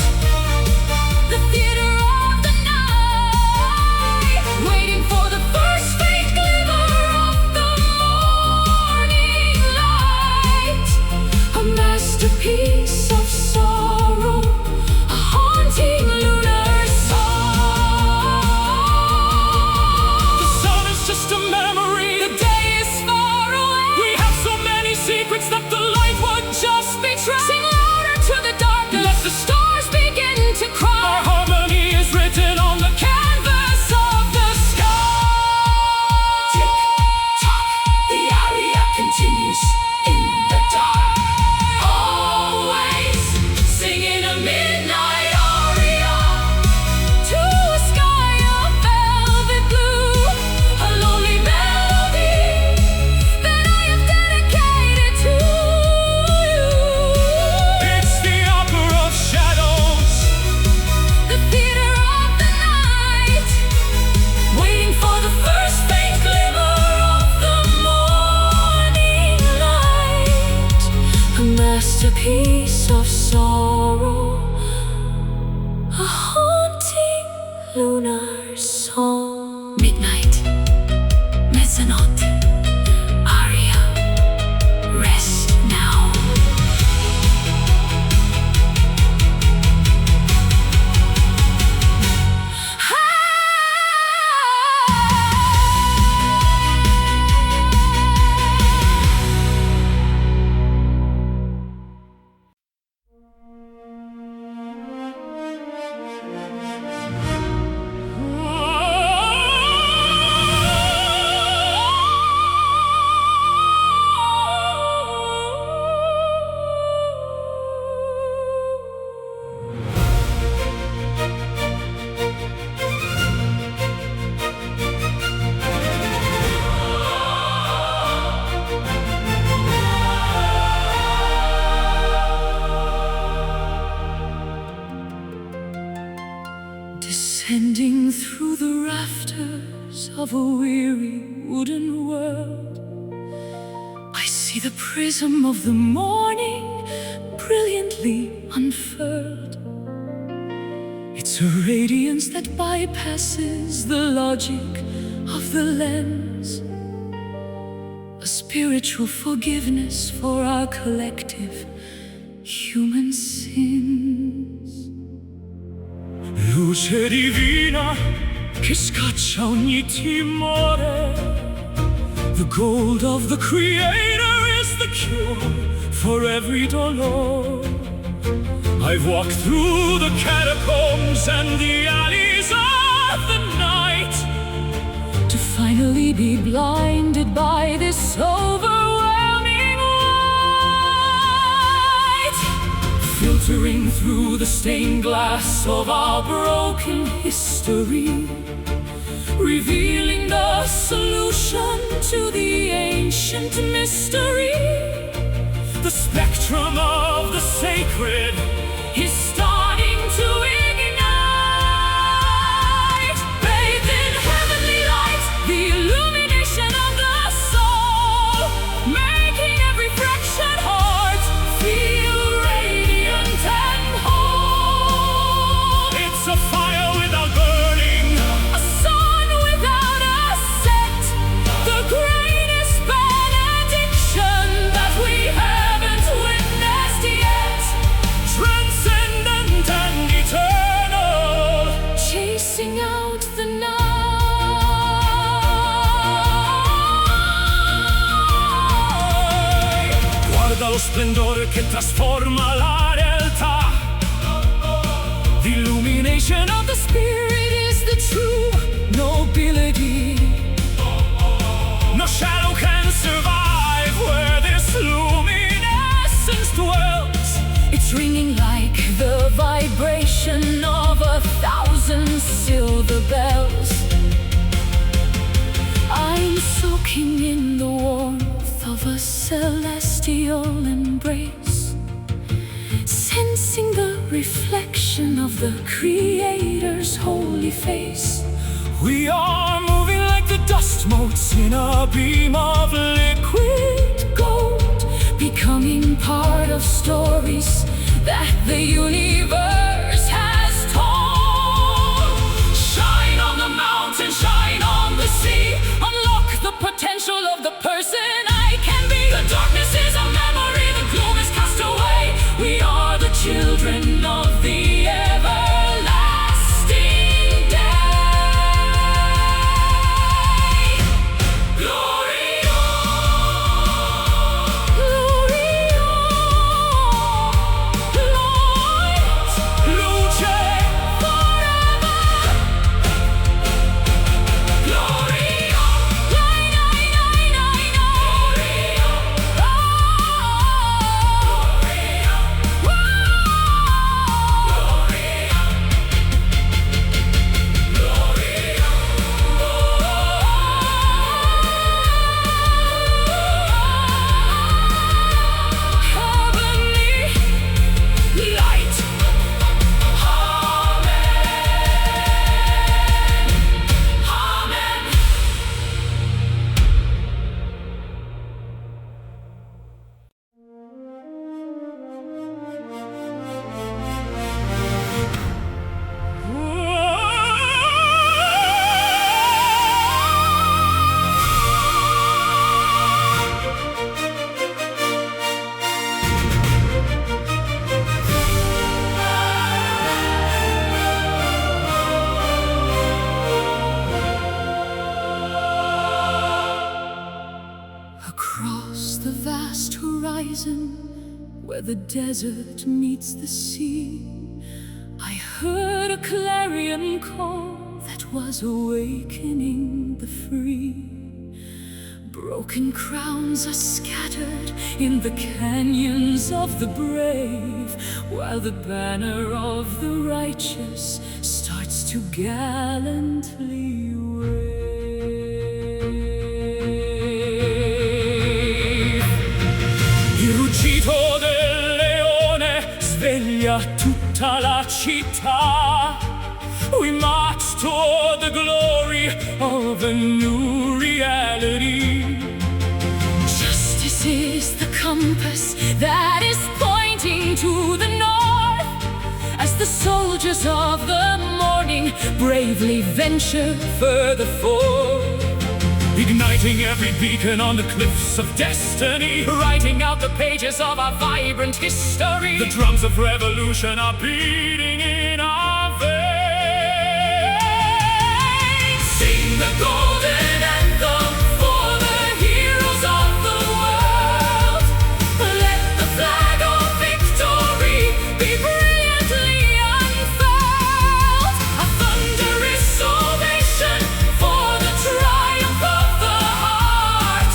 The theater of the night, waiting for the first faint glimmer of the morning light. A masterpiece of sorrow, a haunting lunar song. the sun is just a memory. The day is far away. We have so many secrets that the light would just Betray. Sing louder to the darkness. Let the stars begin to Our cry. harmony is written on the Canvas of the sky. tick tock. The aria continues in the dark. Always singing a midnight aria to a sky of velvet blue, a lonely melody that I have dedicated to you. It's the opera of shadows, The theater of the night, waiting for the first faint glimmer of the morning light. A masterpiece of sorrow, Ascending through the rafters of a weary wooden world, I see the prism of the morning brilliantly unfurled. It's a radiance that bypasses the logic of the lens, a spiritual forgiveness for our collective human sins. Luce divina che scaccia ogni timore. The gold of the Creator is the cure for every dolor. I've walked through the catacombs and the alleys of the night to finally be blinded by this overwhelming light, filtering through the stained glass of our broken history, revealing the solution to the ancient mystery. The spectrum of the sacred is starting to ignite, bathed in heavenly light, the illumination of the soul, making every fractured heart feel radiant and whole. It's a fire without burning, a sun without a set, the greatest benediction that we haven't witnessed yet. Transcendent and eternal, chasing out the night. Guarda lo splendore che trasforma la realtà. The illumination of the spirit is the true nobility. No shadow can survive where this luminescence dwells. It's ringing like the vibration of 1,000 silver bells. I'm soaking in the warmth of a celestial embrace, sensing the reflection of the Creator's holy face. We are moving like the dust motes in a beam of liquid Gold, becoming part of stories that the universe has told. Shine on the mountain, shine on the sea. Unlock the potential of the person I can be. The darkness is a memory, the gloom is cast away. We are the children of the everlasting day. Gloria, Gloria, light, luce, forever. gloria, Nine, nine, nine, nine, nine. Oh, heavenly light. Amen. Across the vast horizon, where the desert meets the sea, I heard a clarion call that was awakening the free. Broken crowns are scattered in the canyons of the brave, while the banner of the righteous starts to gallantly wave. Il ruggito del leone sveglia tutta la città. We march toward the glory of a new reality. Justice is the compass that is pointing to the north, as the soldiers of the morning bravely venture further forth. Igniting every beacon on the cliffs of destiny, Writing out the pages of our vibrant history. the drums of revolution are beating in our veins. Sing the golden anthem for the heroes of the world. Let the flag of victory be brilliantly unfurled. A thunderous ovation for the triumph of the heart.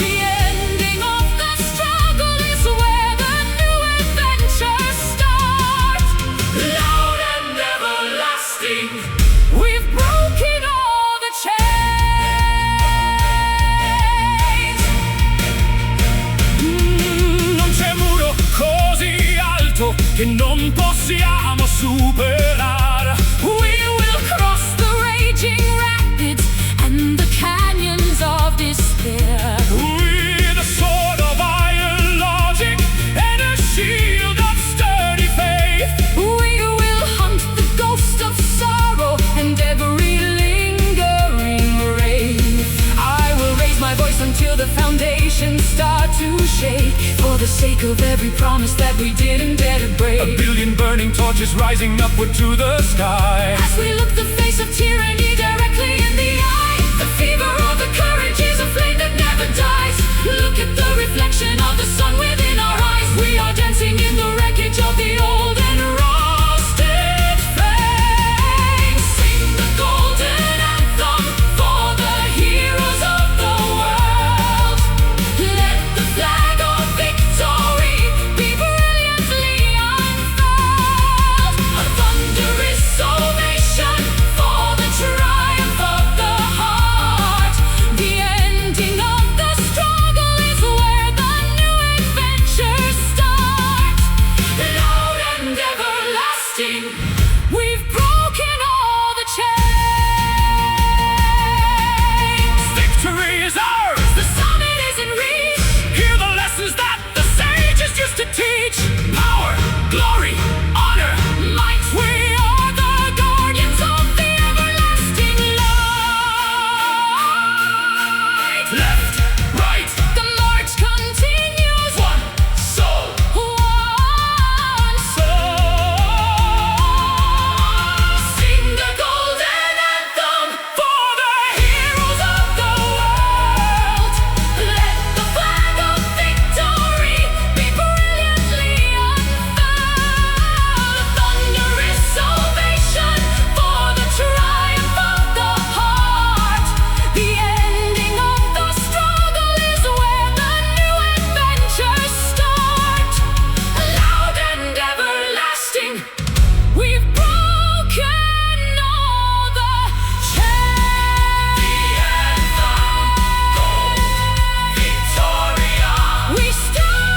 The ending of the struggle is where the new adventures start. Loud and everlasting, we've broken all the chains. Non c'è muro così alto che non possiamo superare. We will cross the raging rapids and the canyons of despair. With a sword of iron logic and a shield of sturdy faith. We will hunt the ghost of sorrow and every lingering wraith. I will raise my voice until the foundations start to shake, for the sake of every promise that we didn't dare to break. A billion burning torches rising upward to the sky. As we look the face of tyranny directly in the eye, the fever of the courage is a flame that never dies. Look at the reflection of the sun within our eyes. We are dancing in the wreckage of the old and rusted flames. Sing the golden anthem for the heroes of the world. Let the flag of victory be brilliantly unfurled. A thunderous ovation for the triumph of the heart. The ending of the struggle is where the new adventures start. Loud and everlasting, we've broken all the chains. Victory is ours! The summit is in reach. Hear the lessons that the sages used to teach. Power, glory, honor, Might, we are the guardians of the everlasting light. left, right, The march continues. one soul, One soul. Sing the golden anthem For the heroes of the world. Let the flag of victory be brilliantly unfurled. A thunderous ovation for the triumph of the heart. The ending of the struggle is where the new adventures start. Loud and everlasting, we've broken all the chains. Victoria. We stand.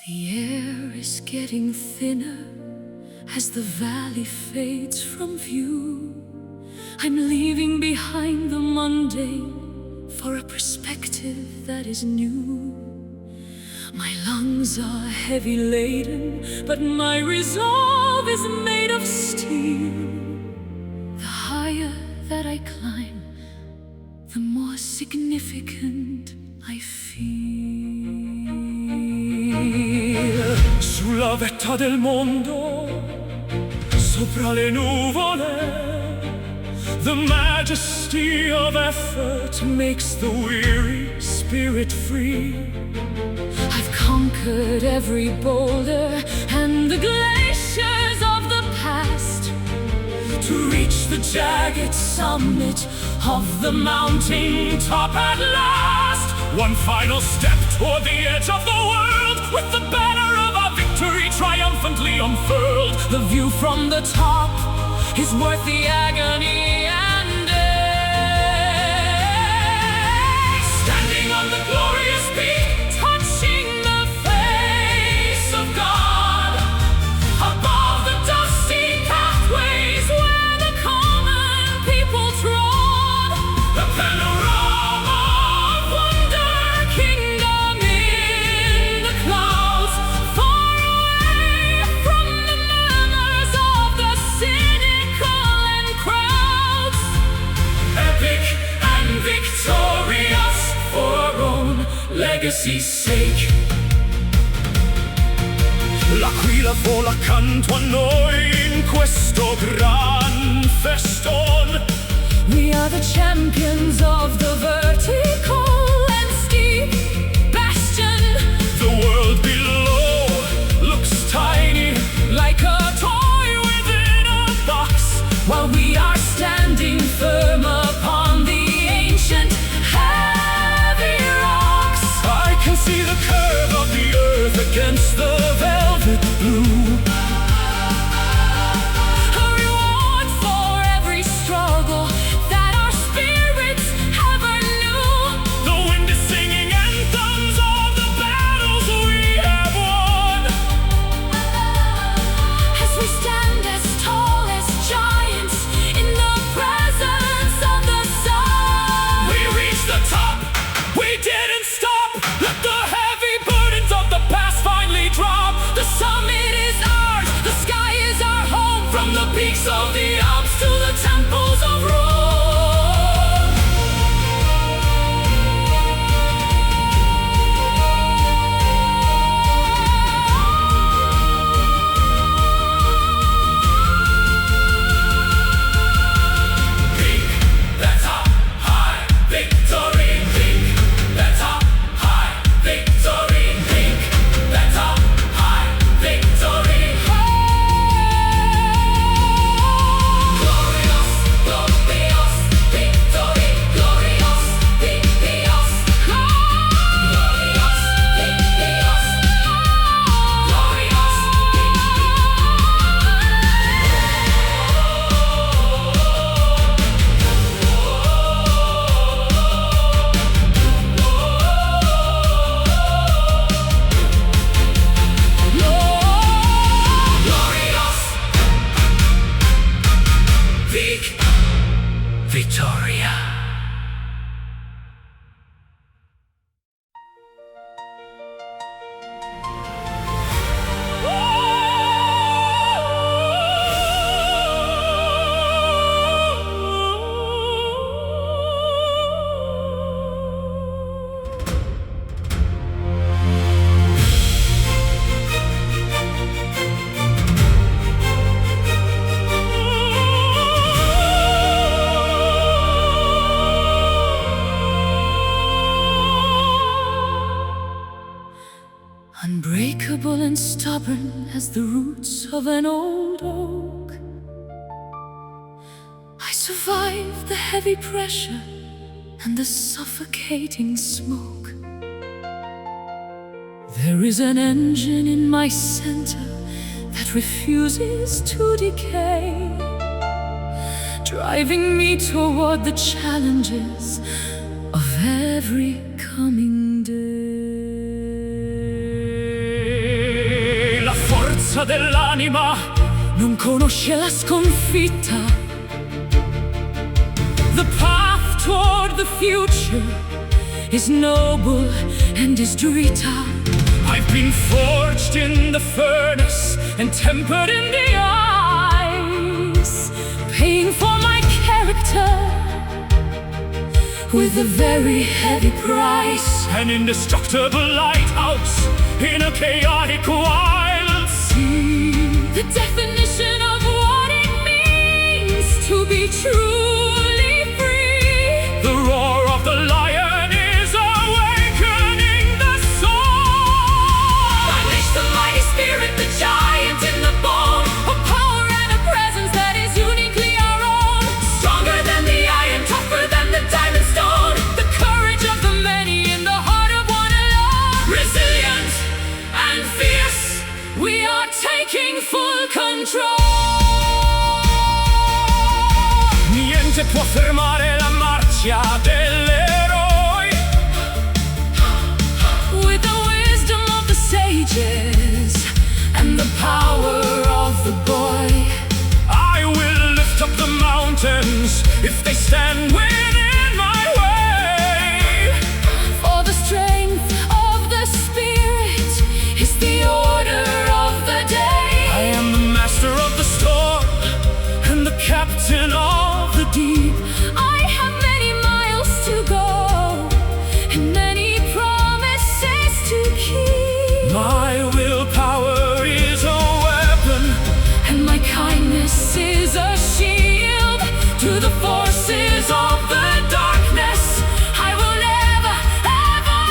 The air is getting thinner as the valley fades from view. I'm leaving behind the mundane for a perspective that is new. My lungs are heavy laden, but my resolve is made of steel. The higher that I climb, the more significant I feel. sulla vetta del mondo, sopra le nuvole. The majesty of effort makes the weary spirit free. I've conquered every boulder and the glaciers of the past, to reach the jagged summit of the mountain top at last. One final step toward the edge of the world, with the banner of our victory triumphantly unfurled. The view from the top is worth the agony and ache. Standing on the glorious peak, touching the face of God, above the dusty pathways where the common people trod. the panorama Of wonder, kingdom in the clouds, far away from the murmurs of the cynical and crowds. epic and victorious for our own legacy's sake. L'aquila vola accanto a noi in questo gran feston. We are the champions of the vertical and steep bastion. The world below looks tiny, Like a toy within a box, while we are standing firm upon the ancient heavy rocks. I can see the curve of the earth against the velvet blue. A reward for every struggle that our spirits ever knew. The wind is singing anthems of the battles we have won. As we stand as tall as giants in the presence of the sun. We reached the top, we didn't stop. Let the heavy burdens of the past finally drop. The summit is ours, the sky is our home. From the peaks of the Alps to the temples of Rome. Peak, that's up high, victory. Peak, that's up high, victory. Peak, that's up high, victory. Glorious, glorious, victory. Glorious, victorious. Glorious, victorious. Glorious, glorious. Vic, Victoria. Unbreakable and stubborn as the roots of an old oak, I survived the heavy pressure and the suffocating smoke. There is an engine in my center that refuses to decay, driving me toward the challenges of every coming day. La forza dell'anima Non conosce la sconfitta. The path toward the future is noble and is drita. I've been forged in the furnace and tempered in the ice, Paying for my character with a very heavy price. an indestructible lighthouse in a chaotic wild. the definition of what it means to be truly free. The roar of the lion is awakening the soul. Unleash the mighty spirit, the giant in the bone, a power and a presence that is uniquely our own. Stronger than the iron, tougher than the diamond stone, the courage of the many in the heart of one alone. Resilient and fierce, we are taking full control. Niente può fermare la marcia dell'eroe. With the wisdom of the sages and the power of the boy, I will lift up the mountains if they stand within my way. for the strength of the spirit is the order of the day. I am the master of the storm and the captain of the deep. I have many miles to go and many promises to keep. My willpower is a weapon, And my kindness is a shield to the forces of the darkness. I will never, ever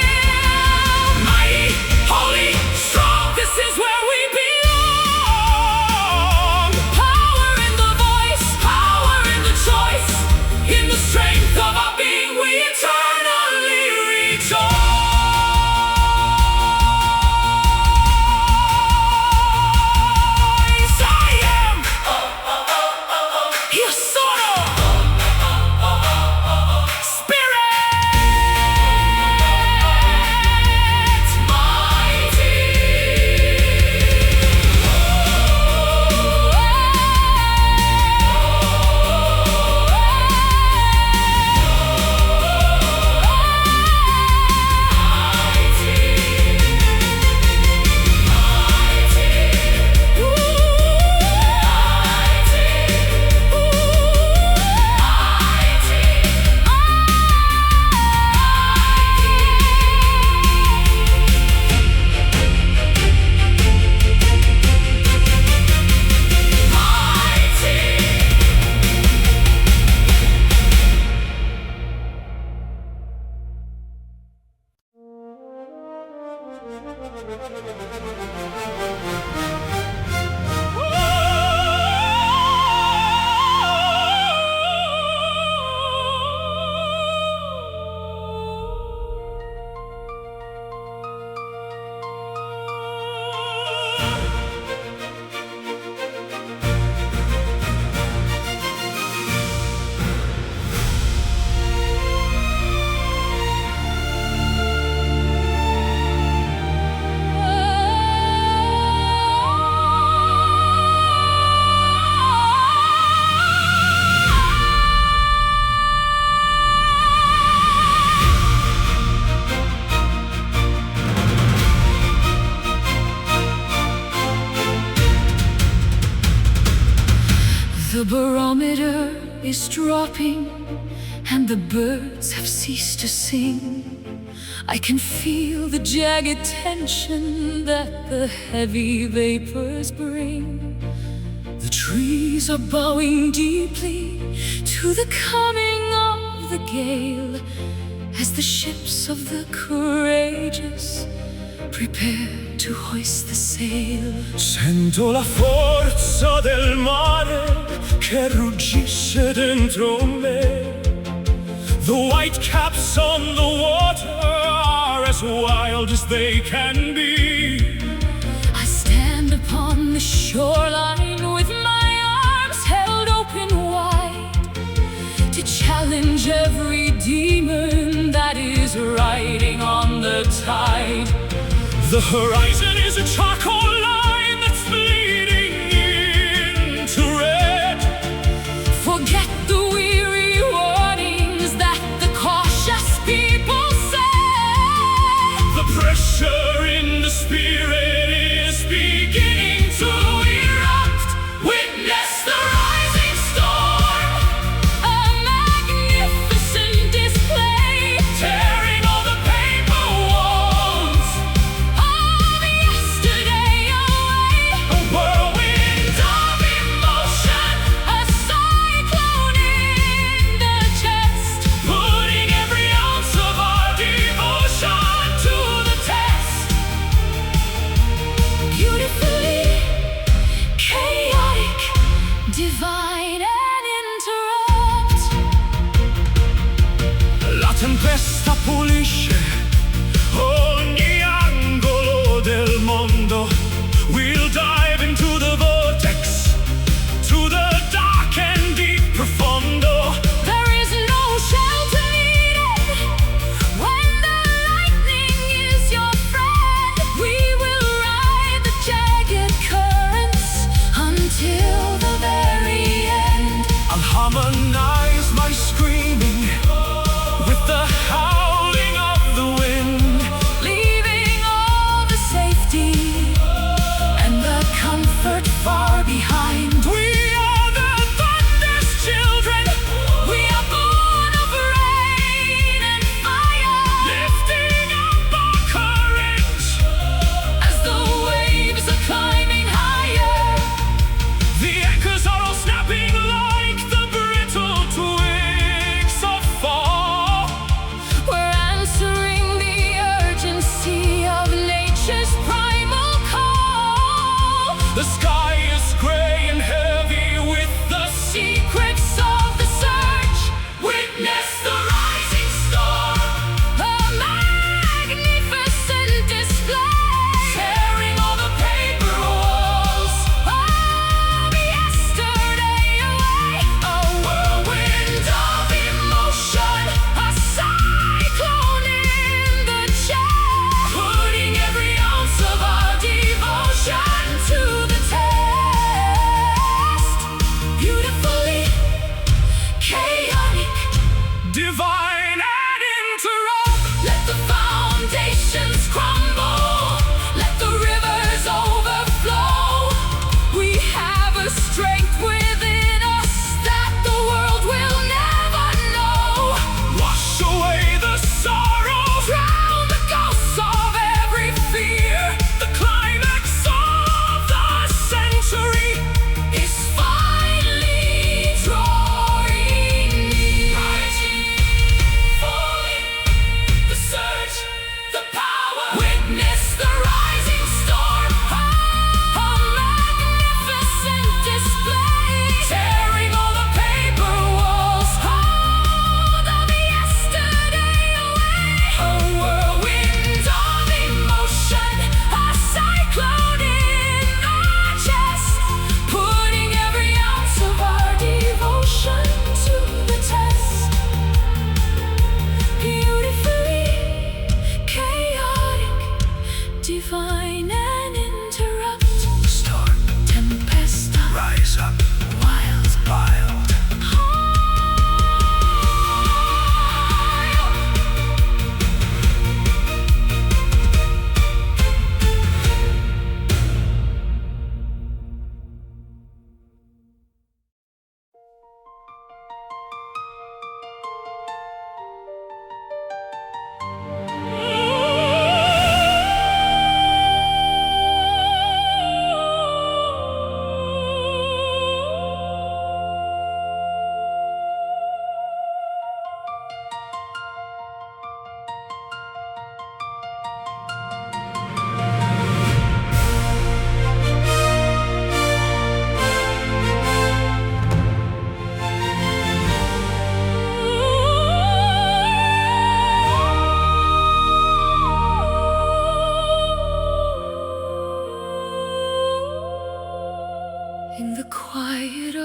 yield. Mighty, holy, strong, this is where we belong. Power in the voice, power in the choice, in the strength of our being we eternally rejoice. I am Io sono Spirit mighty. The barometer is dropping and the birds have ceased to sing. I can feel the jagged tension that the heavy vapors bring. The trees are bowing deeply to the coming of the gale, as the ships of the courageous prepare to hoist the sail. Sento la forza del mare che ruggisce dentro me. The white caps on the water are as wild as they can be. I stand upon the shoreline with my arms held open wide to challenge every demon that is riding on the tide. The horizon is a charcoal line that's bleeding into red. Forget the weary warnings that the cautious people say. The pressure in the spirit is beginning to erupt. Witness the rising storm, A magnificent display, tearing all the paper walls. of yesterday.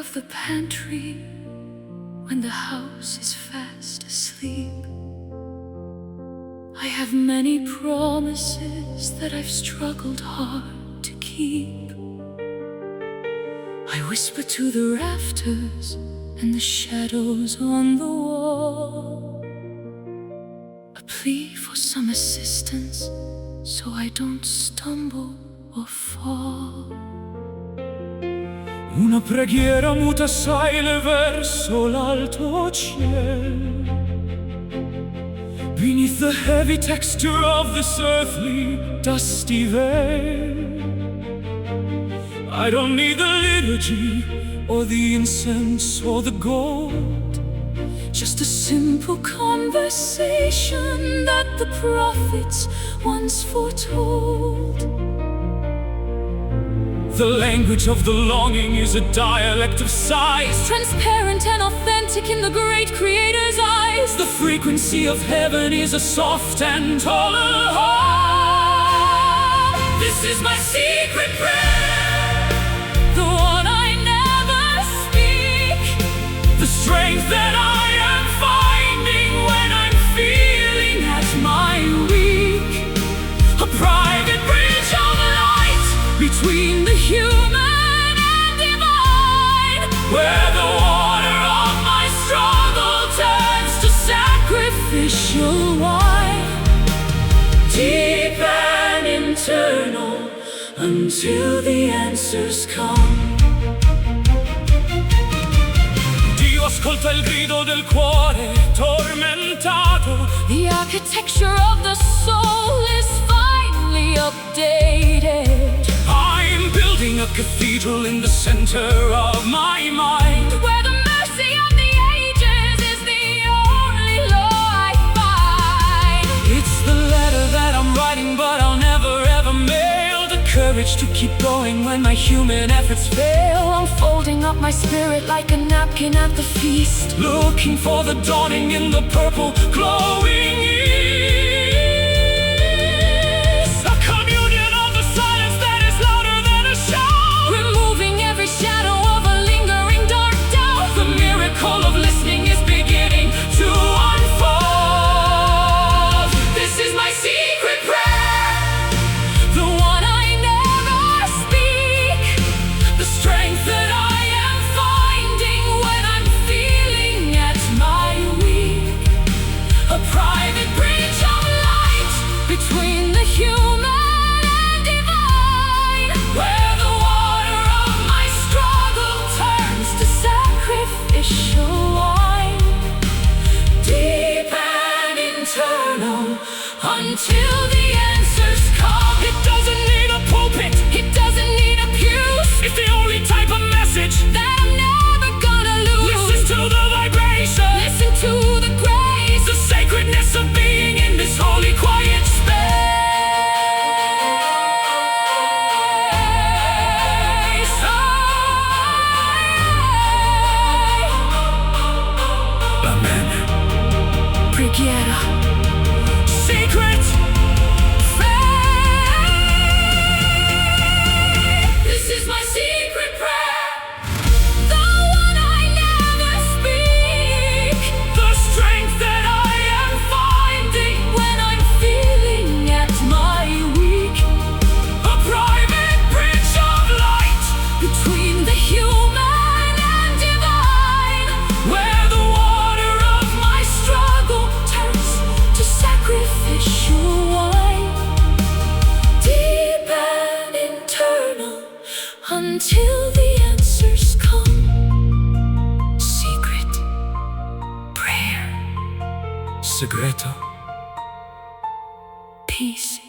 of the pantry when the house is fast asleep. I have many promises that I've struggled hard to keep. I whisper to the rafters and the shadows on the wall, a plea for some assistance so I don't stumble or fall. Una preghiera muta sale verso l'alto cielo, beneath the heavy texture of this earthly dusty veil. I don't need the liturgy or the incense or the gold, just a simple conversation that the prophets once foretold. The language of the longing is a dialect of sighs, transparent and authentic in the great Creator's eyes. The frequency of heaven is a soft and tolerant hum. This is my secret prayer, the one I never speak, the strength that I am finding when I'm feeling at my weak, a private bridge of light between the human and divine, where the water of my struggle turns to sacrificial wine, deep and internal, until the answers come. Dio ascolta il grido del cuore tormentato. The architecture of the soul is finally updated. I'm building a cathedral in the center of my mind, where the mercy of the ages is the only law I find. It's the letter that I'm writing, but I'll never ever mail. The courage to keep going when my human efforts fail. I'm folding up my spirit like a napkin at the feast, looking for the dawning in the purple glowing east. A communion of the silence that is louder than a shout, removing every shadow of a lingering dark doubt. The miracle of listening is beginning to unfold. This is my secret prayer, the one I never speak, the strength that I am finding when I'm feeling at my weak, a private bridge of light between the human and divine, where the water of my struggle turns to sacrificial wine, deep and internal, until the answers come. It doesn't need a pulpit, it doesn't need a pew. it's the only type of message that I'm never gonna lose. Listen to the vibration, listen to the grace, the sacredness of being in this holy quiet space. Amen. Preghiera, Secret faith. This is my secret prayer, the one I never speak, the strength that I am finding when I'm feeling at my weak, a private bridge of light between the human and divine, where the water of my struggle turns to sacrificial wine, deep and internal, until the answers come. Secret prayer, segreto. peace.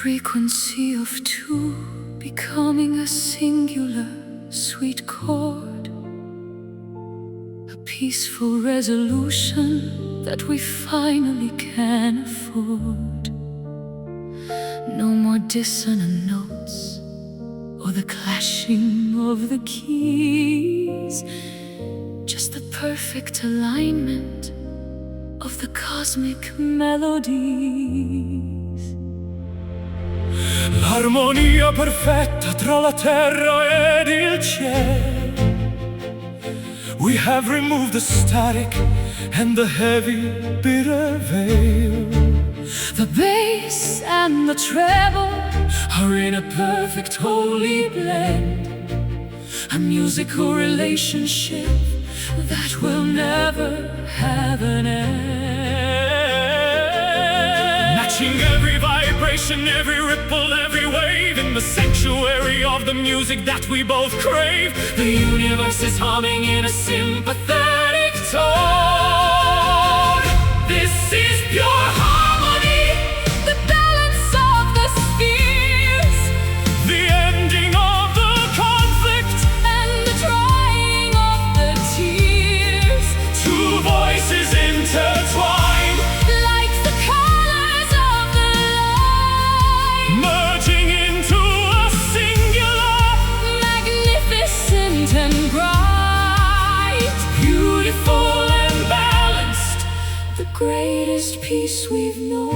frequency of two becoming a singular sweet chord, a peaceful resolution that we finally can afford. No more dissonant notes or the clashing of the keys, just the perfect alignment of the cosmic melodies. L'armonia perfetta tra la terra ed il cielo. We have removed the static and the heavy, bitter veil. The bass and the treble Are in a perfect holy blend, a musical relationship that will never have an end. matching every vibration, every ripple, every wave, in the sanctuary of the music that we both crave. The universe is humming in a sympathetic tone. This is pure harmony, The balance of the spheres the ending of the conflict, and the drying of the tears, two voices intertwined, like the colors of the light, merging into a singular, magnificent and bright, beautiful and balanced, the greatest peace we've known.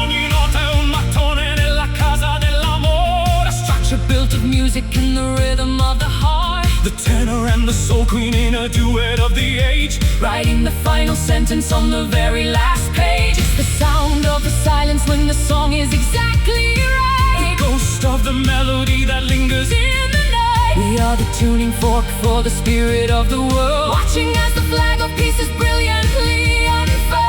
ogni nota è un mattone nella casa dell'amore, A structure built of music and the rhythm of the heart, the tenor and the soul queen in a duet of the age, writing the final sentence on the very last page. It's the sound of the silence when the song is exactly right, ghost of the melody that lingers in the night. We are the tuning fork for the spirit of the world, watching as the flag of peace is brilliantly unfurled.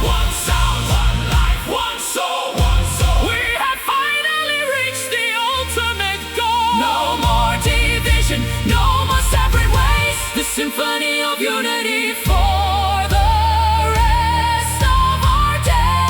one sound, one life, one soul, one soul. We have finally reached the ultimate goal. No more division, no more separate ways. The symphony of unity for the rest of our days.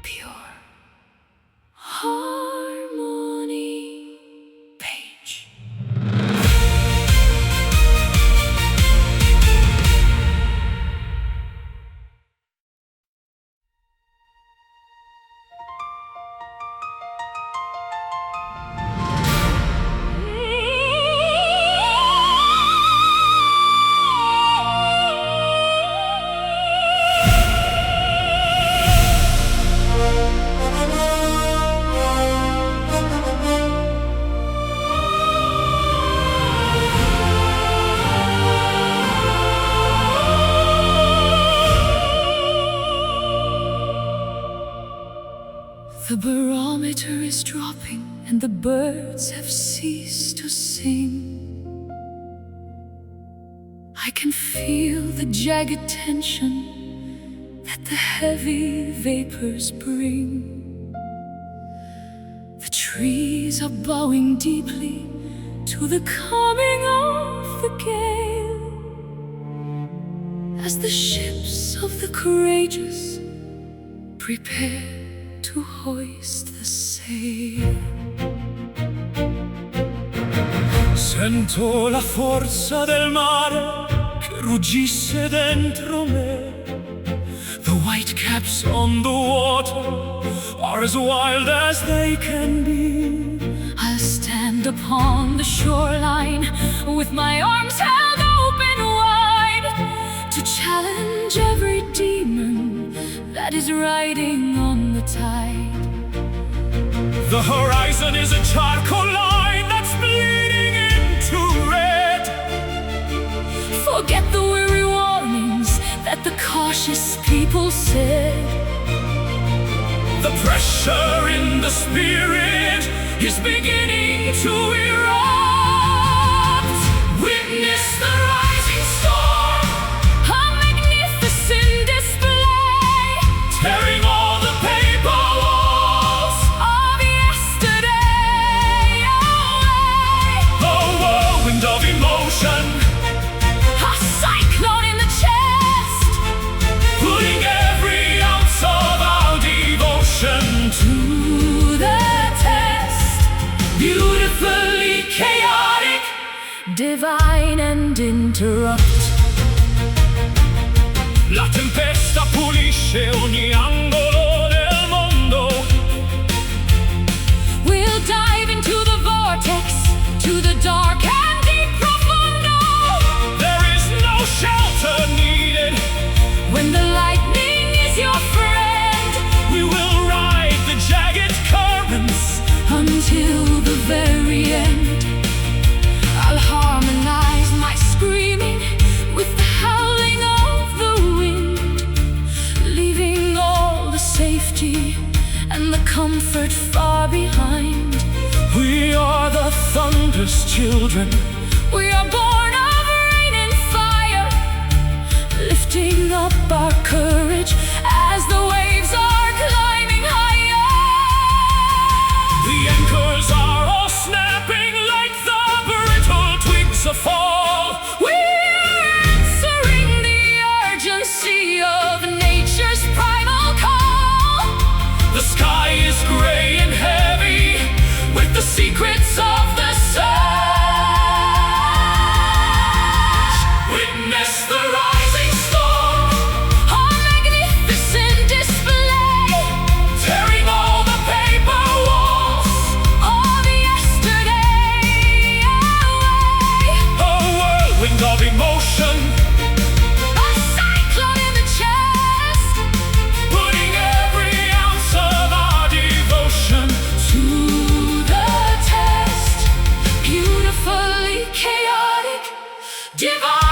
Pure harmony page. The barometer is dropping and the birds have ceased to sing. I can feel the jagged tension that the heavy vapors bring. The trees are bowing deeply to the coming of the gale, as the ships of the courageous prepare to hoist the sail. Sento la forza del mare che ruggisse dentro me. The whitecaps on the water are as wild as they can be. I'll stand upon the shoreline with my arms held open wide to challenge every demon that is riding on the tide. The horizon is a charcoal line that's bleeding into red. Forget the weary warnings that the cautious people said. The pressure in the spirit is beginning to erupt. Witness the rising storm, A magnificent display, tearing all the paper walls of yesterday away. a whirlwind of emotion, A cyclone in the chest, putting every ounce of our devotion to the test. beautifully chaotic. Divine and interrupt. La tempesta pulisce ogni angolo del mondo. We'll dive into the vortex, to the dark and deep profundo. There is no shelter needed. When the lightning is your friend, We will ride the jagged currents until the very end. I'll harmonize my screaming with the howling of the wind, leaving all the safety and the comfort far behind. We are the thunder's children. We are born of rain and fire, lifting up our courage as the waves are climbing higher. The anchors are all snapping like the brittle twigs of fall. We're answering the urgency of nature's primal call. The sky is gray and heavy with the secrets of the surge. Witness the rising storm, A magnificent display, tearing all the paper walls of yesterday away. a whirlwind of emotion, A cyclone in the chest, putting every ounce of our devotion to the test. Beautifully chaotic, divine